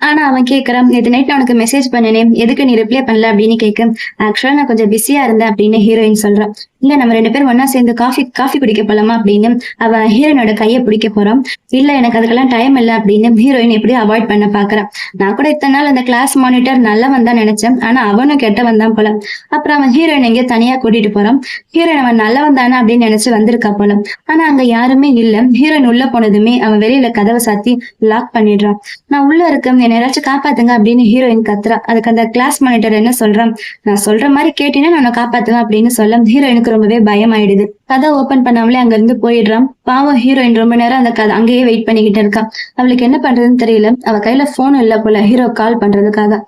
ஆனா அவன் கேக்குறான், நேத்து நைட் நான் உனக்கு மெசேஜ் பண்ணனே, எதுக்கு நீ ரிப்ளை பண்ணல அப்படின்னு கேட்க, ஆக்சுவலா நான் கொஞ்சம் பிஸியா இருந்தேன் அப்படின்னு ஹீரோயின் சொல்றான். இல்ல நம்ம 2 பேரும் ஒண்ணா சேர்ந்து காஃபி குடிக்க போலாமா அப்படின்னு அவன் ஹீரோயினோட கையை பிடிக்க போறான். இல்ல எனக்கு அதுக்கெல்லாம் டைம் இல்ல அப்படின்னு ஹீரோயின் எப்படியும் அவாய்ட் பண்ண பாக்குறான். நான் கூட இத்தனை நாள் அந்த கிளாஸ் மானிட்டர் நல்லவன் தான் நினைச்சேன், ஆனா அவனும் கெட்டவன் தான் போல. அப்புறம் அவன் ஹீரோயின் எங்கேயோ தனியா கூட்டிட்டு போறான். ஹீரோயின் அவன் நல்லவன் தானே அப்படின்னு நினைச்சு வந்திருக்கா போல. ஆனா அங்க யாருமே இல்ல. ஹீரோயின் உள்ள போனதுமே அவன் வெளியில கதவை சாத்தி லாக் பண்ணிடுறான். நான் உள்ள இருக்கேன், என்ன யாராச்சும் காப்பாத்துங்க அப்படின்னு ஹீரோயின் கத்துறா. அதுக்கு அந்த கிளாஸ் மானிட்டர் என்ன சொல்றான், நான் சொல்ற மாதிரி கேட்டீங்கன்னா நான் உன்னை காப்பாத்துவேன் அப்படின்னு சொல்ல ஹீரோயினுக்கு ரொம்பவே பயம் ஆயிடுது. கதை ஓபன் பண்ணாமலே அங்க இருந்து போயிடுறான். பாவம் ஹீரோயின் ரொம்ப நேரம் அந்த கதை அங்கேயே வெயிட் பண்ணிக்கிட்டு இருக்கா. அவளுக்கு என்ன பண்றதுன்னு தெரியல. அவ கையில போன் இல்ல போல ஹீரோ கால் பண்றதுக்காக.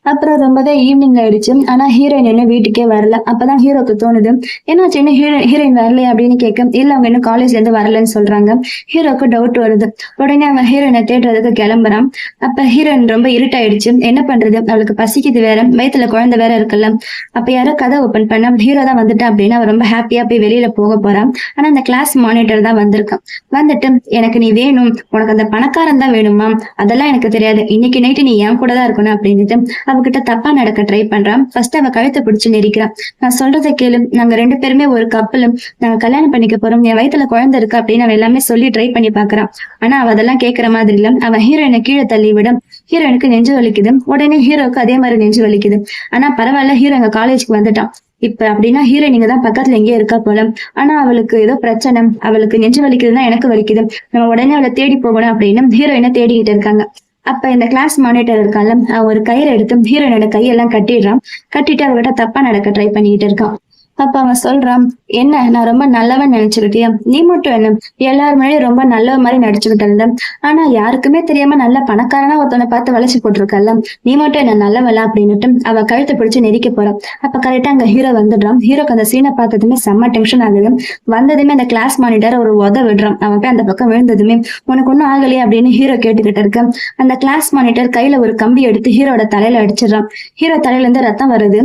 அப்புறம் ரொம்பவே ஈவினிங் ஆயிடுச்சு. ஆனா ஹீரோயின் இன்னும் வீட்டுக்கே வரல. அப்பதான் ஹீரோக்கு தோணுது, என்னாச்சு இன்னும் ஹீரோயின் வரலையா அப்படின்னு கேட்க, இல்ல அவங்க இன்னும் காலேஜ்ல இருந்து வரலன்னு சொல்றாங்க. ஹீரோக்கு டவுட் வருது. உடனே அவன் ஹீரோயினை தேடுறதுக்கு கிளம்புறான். அப்ப ஹீரோயின் ரொம்ப இருட்டாயிடுச்சு. என்ன பண்றது, அவளுக்கு பசிக்குது வேற, வயித்துல குழந்தை வேற இருக்குல்ல. அப்ப யாரோ கதை ஓபன் பண்ண ஹீரோ தான் வந்துட்டா அப்படின்னு அவ ரொம்ப ஹாப்பியா போய் வெளியில போக போறான். ஆனா அந்த கிளாஸ் மானிட்டர் தான் வந்திருக்கான். வந்துட்டு, எனக்கு நீ வேணும், உனக்கு அந்த பணக்காரன் தான் வேணுமா, அதெல்லாம் எனக்கு தெரியாது, இன்னைக்கு நைட்டு நீ என் கூட தான் இருக்கணும் அப்படின்னுட்டு அவகிட்ட தப்பா நடக்க ட்ரை பண்றான். ஃபர்ஸ்ட் அவ கழுத்தை பிடிச்சு நெரிக்கிறான். நான் சொல்றதை கேளு, நாங்க 2 பேருமே ஒரு கப்பலும், நாங்க கல்யாணம் பண்ணிக்க போறோம், என் வயித்துல குழந்தை இருக்கு அப்படின்னு அவன் எல்லாமே சொல்லி ட்ரை பண்ணி பாக்குறான். ஆனா அவ அதெல்லாம் கேட்கற மாதிரி இல்ல. அவன் ஹீரோயினை கீழே தள்ளி விட ஹீரோயினுக்கு நெஞ்சு வலிக்குது. உடனே ஹீரோக்கு அதே மாதிரி நெஞ்சு வலிக்குது. ஆனா பரவாயில்ல, ஹீரோ எங்க காலேஜுக்கு வந்துட்டான். இப்ப அப்படின்னா ஹீரோயின் இங்க தான் பக்கத்துல எங்கேயே இருக்கா போல. ஆனா அவளுக்கு ஏதோ பிரச்சனை, அவளுக்கு நெஞ்சு வலிக்குதுன்னா எனக்கு வலிக்குது, நம்ம உடனே அவளை தேடி போகணும் அப்படின்னு ஹீரோயினை தேடிக்கிட்டு இருக்காங்க. அப்ப இந்த கிளாஸ் மானிட்டர் இருக்கால, அவன் ஒரு கயிறை எடுத்து ஹீரோயினோட கையெல்லாம் கட்டிடுறான். கட்டிட்டு அவகிட்ட தப்பா நடக்க ட்ரை பண்ணிக்கிட்டு இருக்கான். அப்ப அவன் சொல்றான், என்ன நான் ரொம்ப நல்லவன் நினைச்சுக்கிட்டியா, நீ மட்டும் என்ன எல்லாரும் முன்னாடியும் ரொம்ப நல்லவ மாதிரி நடிச்சுக்கிட்டு இருந்த, ஆனா யாருக்குமே தெரியாம நல்ல பணக்காரனா ஒருத்தவனை பார்த்து வளைச்சு போட்டிருக்கல, நீ மட்டும் என்ன நல்லவளா அப்படின்னுட்டு அவ கழுத்தை பிடிச்சு நெரிக்க போறான். அப்ப கரெக்டா அங்க ஹீரோ வந்துடுறான். ஹீரோக்கு அந்த சீனை பார்த்ததுமே செம்ம டென்ஷன் ஆகுது. வந்ததுமே அந்த கிளாஸ் மானிட்டர் ஒரு விடுறான். அவன் போய் அந்த பக்கம் விழுந்ததுமே, உனக்கு ஒன்னும் ஆகலையே அப்படின்னு ஹீரோ கேட்டுக்கிட்டு இருக்க, அந்த கிளாஸ் மானிட்டர் கையில ஒரு கம்பி எடுத்து ஹீரோட தலையில அடிச்சிடறான். ஹீரோ தலையில இருந்து ரத்தம் வருது.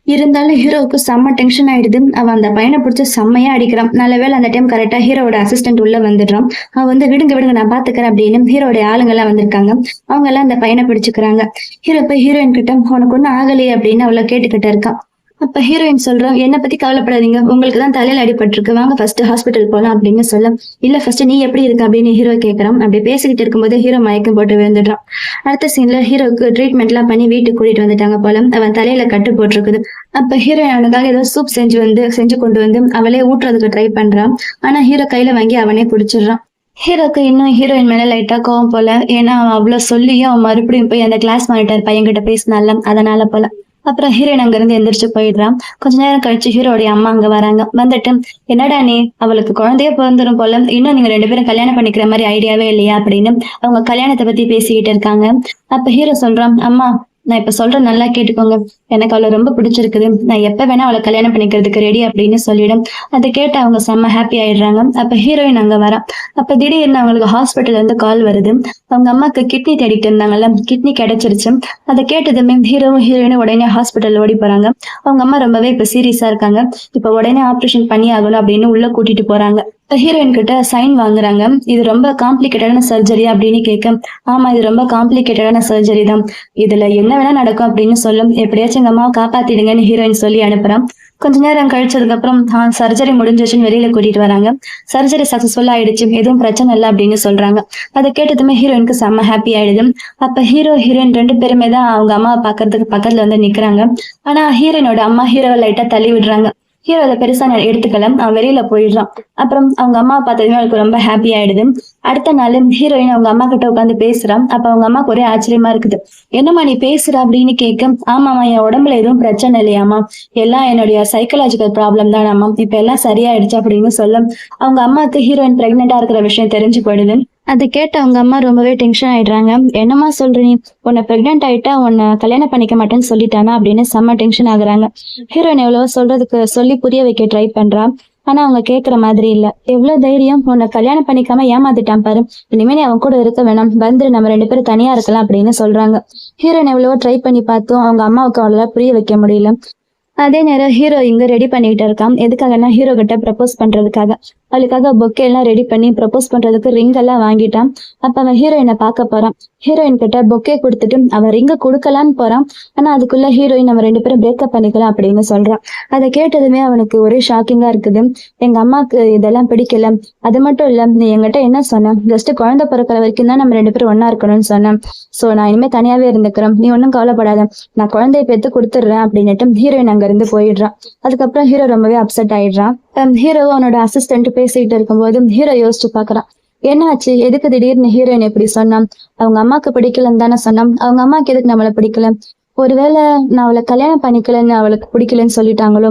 இருந்தாலும் ஹீரோவுக்கு செம்ம டென்ஷன் ஆயிடுது. அவன் அந்த பையனை பிடிச்சி செம்மையா அடிக்கிறான். நல்லவேளை அந்த டைம் கரெக்டா ஹீரோட அசிஸ்டன்ட் உள்ள வந்துடுறான். அவன் வந்து விடுங்க நான் பாத்துக்கிறேன் அப்படின்னு ஹீரோடைய ஆளுங்க எல்லாம் வந்திருக்காங்க. அவங்க எல்லாம் அந்த பையனை பிடிச்சுக்கிறாங்க. ஹீரோ போய் ஹீரோயின் கிட்ட உனக்கு ஒன்னும் ஆகலையே அப்படின்னு அவளை கேட்டுக்கிட்டு இருக்கான். அப்ப ஹீரோயின் சொல்றான், என்னை பத்தி கவலைப்படாதீங்க, உங்களுக்கு தான் தலையில அடிபட்டிருக்கு, வாங்க ஃபர்ஸ்ட் ஹாஸ்பிட்டல் போலாம் அப்படின்னு சொல்ல, இல்ல ஃபர்ஸ்ட் நீ எப்படி இருக்க அப்படின்னு ஹீரோ கேட்கறான். அப்படி பேசிக்கிட்டு இருக்கும்போது ஹீரோ மயக்கம் போட்டு விழுந்துடுறான். அடுத்த சீன்ல ஹீரோக்கு ட்ரீட்மெண்ட் எல்லாம் பண்ணி வீட்டுக்கு கூட்டிட்டு வந்துட்டாங்க போல. அவன் தலையில கட்டு போட்டிருக்குது. அப்ப ஹீரோயின் அவனுக்காக ஏதோ சூப் செஞ்சு கொண்டு வந்து அவளே ஊட்டுறதுக்கு ட்ரை பண்றான். ஆனா ஹீரோ கையில வாங்கி அவனே குடிச்சிடுறான். ஹீரோக்கு இன்னும் ஹீரோயின் மேல லைட்டா கோவம் போல. ஏன்னா அவன் அவ்வளவு சொல்லியும் அவன் மறுபடியும் போய் அந்த கிளாஸ் மானிட்டர் பையன்கிட்ட பேசினால, அதனால போல. அப்புறம் ஹீரோயின் அங்க இருந்து எந்திரிச்சு போயிடுறான். கொஞ்ச நேரம் கழிச்சு ஹீரோடைய அம்மா அங்க வராங்க. வந்துட்டு, என்னடா நீ, அவளுக்கு குழந்தையே பிறந்துரும் போல, இன்னும் நீங்க 2 பேரும் கல்யாணம் பண்ணிக்கிற மாதிரி ஐடியாவே இல்லையா அப்படின்னு அவங்க கல்யாணத்தை பத்தி பேசிக்கிட்டு இருக்காங்க. அப்ப ஹீரோ சொல்றான், அம்மா நான் இப்ப சொல்றேன் நல்லா கேட்டுக்கோங்க, எனக்கு அவளை ரொம்ப பிடிச்சிருக்குது, நான் எப்ப வேணா அவளை கல்யாணம் பண்ணிக்கிறதுக்கு ரெடி அப்படின்னு சொல்லிடும். அதை கேட்டு அவங்க செம்ம ஹாப்பி ஆயிடுறாங்க. அப்ப ஹீரோயின் அங்க வரா. அப்ப திடீர்னு அவங்களுக்கு ஹாஸ்பிட்டல்ல இருந்து கால் வருது. அவங்க அம்மாக்கு கிட்னி தேடிட்டு இருந்தாங்கல்ல, கிட்னி கிடைச்சிருச்சு. அதை கேட்டதுமே ஹீரோவும் ஹீரோயினும் உடனே ஹாஸ்பிட்டல் ஓடி போறாங்க. அவங்க அம்மா ரொம்பவே இப்ப சீரியஸா இருக்காங்க. இப்ப உடனே ஆப்ரேஷன் பண்ணி ஆகணும் அப்படின்னு உள்ள கூட்டிட்டு போறாங்க. ஹீரோயின் கிட்ட சைன் வாங்குறாங்க. இது ரொம்ப காம்ப்ளிகேட்டடான சர்ஜரி அப்படின்னு கேட்க, ஆமா இது ரொம்ப காம்ப்ளிகேட்டடான சர்ஜரி தான், இதுல என்ன வேணா நடக்கும் அப்படின்னு சொல்லும். எப்படியாச்சும் எங்க அம்மாவை காப்பாத்திடுங்கன்னு ஹீரோயின் சொல்லி அனுப்புறான். கொஞ்ச நேரம் கழிச்சதுக்கு அப்புறம் சர்ஜரி முடிஞ்சிச்சுன்னு வெளியில கூட்டிட்டு வராங்க. சர்ஜரி சக்சஸ்ஃபுல் ஆயிடுச்சு, எதுவும் பிரச்சனை இல்லை அப்படின்னு சொல்றாங்க. அதை கேட்டதுமே ஹீரோயினுக்கு செம்ம ஹாப்பி ஆயிடுது. அப்ப ஹீரோயின் 2 பேருமே தான் அவங்க அம்மாவை பாக்குறதுக்கு பக்கத்துல வந்து நிக்கிறாங்க. ஆனா ஹீரோயினோட அம்மா ஹீரோவை லைட்டா தள்ளி விடுறாங்க. ஹீரோ அதை பெருசா எடுத்துக்கல, அவன் வெளியில போயிடுறான். அப்புறம் அவங்க அம்மா பார்த்ததுமே அவளுக்கு ரொம்ப ஹாப்பி ஆயிடுது. அடுத்த நாள் ஹீரோயின் அவங்க அம்மா கிட்ட உட்காந்து பேசுறான். அப்ப அவங்க அம்மாக்கு ஒரே ஆச்சரியமா இருக்குது. என்னம்மா நீ பேசுற அப்படின்னு கேட்க, ஆமாமா என் உடம்புல எதுவும் பிரச்சனை இல்லையாமா, எல்லாம் என்னுடைய சைக்கலாஜிக்கல் ப்ராப்ளம் தானாமா, இப்ப எல்லாம் சரியாயிடுச்சு அப்படின்னு சொல்ல அவங்க அம்மாக்கு ஹீரோயின் பிரெக்னெண்டா இருக்கிற விஷயம் தெரிஞ்சு போயிடுது. அதை கேட்டு அவங்க அம்மா ரொம்பவே டென்ஷன் ஆயிடுறாங்க. என்னம்மா சொல்றீ, உன்னை பிரெக்னென்ட் ஆயிட்டா உன்னை கல்யாணம் பண்ணிக்க மாட்டேன்னு சொல்லிட்டானா அப்படின்னு செம்ம டென்ஷன் ஆகுறாங்க. ஹீரோயின் எவ்வளவோ சொல்லி புரிய வைக்க ட்ரை பண்றா. ஆனா அவங்க கேக்குற மாதிரி இல்ல. எவ்வளவு தைரியம், உன்னை கல்யாணம் பண்ணிக்காம ஏமாத்திட்டான் பாரு, இனிமே நீ அவன் கூட இருக்க வேணாம், வந்துரு, நம்ம 2 பேரும் தனியா இருக்கலாம் அப்படின்னு சொல்றாங்க. ஹீரோயின் எவ்வளவோ ட்ரை பண்ணி பார்த்தும் அவங்க அம்மாவுக்கு அவளால புரிய வைக்க முடியல. அதே நேரம் ஹீரோ இங்க ரெடி பண்ணிட்டு இருக்கான். எதுக்காகன்னா ஹீரோ கிட்ட ப்ரப்போஸ் பண்றதுக்காக. அவளுக்காக பொக்கே எல்லாம் ரெடி பண்ணி ப்ரப்போஸ் பண்றதுக்கு ரிங் எல்லாம் வாங்கிட்டான். அப்ப அவன் ஹீரோயினை பார்க்க போறான். ஹீரோயின் கிட்ட பொக்கே கொடுத்துட்டு அவன் ரிங்க கொடுக்கலான்னு போறான். ஆனா அதுக்குள்ள ஹீரோயின் நம்ம 2 பேரும் பிரேக்கப் பண்ணிக்கலாம் அப்படின்னு சொல்றான். அதை கேட்டதுமே அவனுக்கு ஒரே ஷாக்கிங்கா இருக்குது. எங்க அம்மாக்கு இதெல்லாம் பிடிக்கல, அது மட்டும் இல்ல நீ என்கிட்ட என்ன சொன்ன, ஜஸ்ட் குழந்தை பிறக்கிற வரைக்கும் தான் நம்ம 2 பேரும் ஒன்னா இருக்கணும்னு சொன்னேன். சோ நான் இனிமே தனியாவே இருந்துக்கிறேன், நீ ஒன்னும் கவலைப்படாத, நான் குழந்தைய பெத்து கொடுத்துடுறேன் அப்படின்னுட்டு ஹீரோயின் அங்க இருந்து போயிடுறான். அதுக்கப்புறம் ஹீரோ ரொம்பவே அப்செட் ஆயிடுறான். ஹீரோ அவனோட அசிஸ்டன்ட் பேசிட்டு இருக்கும்போது ஹீரோ யோசிச்சு பாக்குறான், என்னாச்சு, எதுக்கு திடீர்னு ஹீரோயின் எப்படி சொன்னான், அவங்க அம்மாக்கு பிடிக்கலன்னு தானே சொன்னான், அவங்க அம்மாக்கு எதுக்கு நம்மள பிடிக்கல, ஒருவேளை நான் அவளை கல்யாணம் பண்ணிக்கலன்னு அவளுக்கு பிடிக்கலன்னு சொல்லிட்டாங்களோ.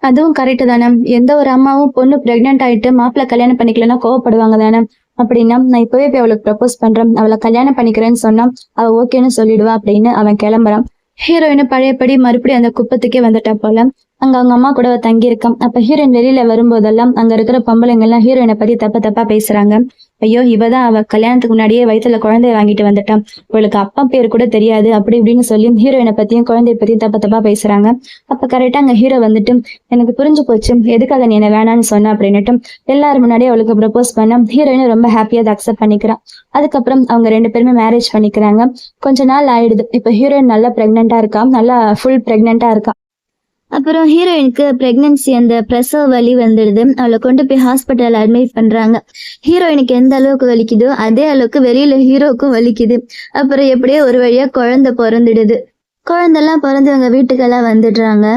அதுவும் கரெக்டு தானே, எந்த ஒரு அம்மாவும் பொண்ணு பிரெக்னென்ட் ஆயிட்டு மாப்பிள்ள கல்யாணம் பண்ணிக்கலன்னா கோவப்படுவாங்க தானே. அப்படின்னா நான் இப்பவே போய் அவளுக்கு ப்ரப்போஸ் பண்றேன், அவளை கல்யாணம் பண்ணிக்கிறேன்னு சொன்னா அவ ஓகேன்னு சொல்லிடுவா அப்படின்னு அவன் கிளம்புறான். ஹீரோயின் பழையபடி மறுபடியும் அந்த குப்பத்துக்கே வந்துட்டா போல. அங்க அவங்க அம்மா கூட தங்கி இருக்கான். அப்ப ஹீரோயின் வெளியில வரும்போதெல்லாம் அங்க இருக்கிற பொம்பளைங்க எல்லாம் ஹீரோயினை பத்தி தப்பா பேசுறாங்க. ஐயோ, இவதான் அவ கல்யாணத்துக்கு முன்னாடியே வயித்துல குழந்தைய வாங்கிட்டு வந்துட்டான், இவளுக்கு அப்பா பேர் கூட தெரியாது அப்படி இப்படின்னு சொல்லி ஹீரோயினை பத்தியும் குழந்தைய பத்தியும் தப்பா பேசுறாங்க. அப்ப கரெக்டா அங்க ஹீரோ வந்துட்டு, எனக்கு புரிஞ்சு போச்சு எதுக்காக நீ என்ன வேணான்னு சொன்ன அப்படின்னுட்டு எல்லாரும் முன்னாடியே அவளுக்கு ப்ரப்போஸ் பண்ண ஹீரோயினை ரொம்ப ஹாப்பியா அதை அக்செப்ட் பண்ணிக்கிறான். அதுக்கப்புறம் அவங்க 2 பேருமே மேரேஜ் பண்ணிக்கிறாங்க. கொஞ்ச நாள் ஆயிடுது. இப்ப ஹீரோயின் நல்லா பிரெக்னெண்டா இருக்கா, நல்லா ஃபுல் பிரெக்னெண்டா இருக்கா. அப்புறம் ஹீரோயினுக்கு பிரெக்னன்சி அந்த பிரசவ வலி வந்துடுது. அவளை கொண்டு போய் ஹாஸ்பிட்டல் அட்மிட் பண்றாங்க. ஹீரோயினுக்கு எந்த அளவுக்கு வலிக்குதோ அதே அளவுக்கு வெளியில ஹீரோக்கும் வலிக்குது. அப்புறம் எப்படியோ ஒரு வழியா குழந்தை பிறந்துடுது. குழந்தைலாம் பிறந்து அவங்க வீட்டுக்கெல்லாம் வந்துடுறாங்க.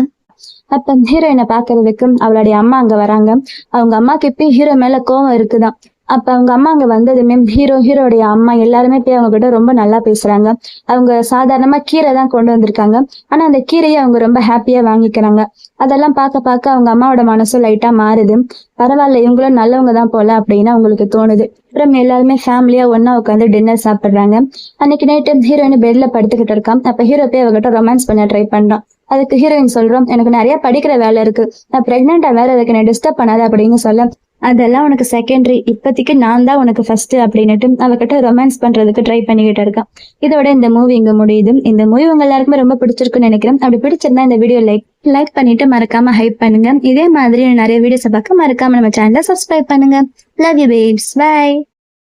அப்ப ஹீரோயினை பாக்குறதுக்கு அவளுடைய அம்மா அங்க வராங்க. அவங்க அம்மாக்கு இப்பயும் ஹீரோ மேல கோவம் இருக்குதான். அப்ப அவங்க அம்மா அங்க வந்ததுமே ஹீரோடைய அம்மா எல்லாருமே போய் அவங்க கிட்ட ரொம்ப நல்லா பேசுறாங்க. அவங்க சாதாரணமா கீரை தான் கொண்டு வந்திருக்காங்க. ஆனா அந்த கீரையை அவங்க ரொம்ப ஹாப்பியா வாங்கிக்கிறாங்க. அதெல்லாம் பார்க்க அவங்க அம்மாவோட மனசும் லைட்டா மாறுது. பரவாயில்ல, இவங்களும் நல்லவங்க தான் போல அப்படின்னு அவங்களுக்கு தோணுது. அப்புறம் எல்லாருமே ஃபேமிலியா ஒன்னா உட்காந்து டின்னர் சாப்பிடுறாங்க. அன்னைக்கு நைட்டு ஹீரோயின் பெட்ல படுத்துக்கிட்டு இருக்கான். அப்ப ஹீரோ போய் அவகிட்ட ரொமான்ஸ் பண்ண ட்ரை பண்றான். அதுக்கு ஹீரோயின் சொல்றோம், எனக்கு நிறைய படிக்கிற வேலை இருக்கு, நான் பிரெக்னெண்டா வேற இருக்கு, என்ன டிஸ்டர்ப் பண்ணாத அப்படின்னு சொல்ல, அதெல்லாம் உனக்கு செகண்டரி, இப்போதைக்கு நான் தான் உனக்கு ஃபர்ஸ்ட் அப்படின்னுட்டு அவகிட்ட ரொமான்ஸ் பண்றதுக்கு ட்ரை பண்ணிக்கிட்டு இருக்கான். இதோட இந்த மூவி இங்க முடியுது. இந்த மூவி உங்க எல்லாருக்குமே ரொம்ப பிடிச்சிருக்குன்னு நினைக்கிறேன். அப்படி பிடிச்சிருந்தா இந்த வீடியோ லைக் பண்ணிட்டு மறக்காம ஹைப் பண்ணுங்க. இதே மாதிரி நிறைய வீடியோஸை பார்க்க மறக்காம நம்ம சேனலை சப்ஸ்கிரைப் பண்ணுங்க. Love you babes, by.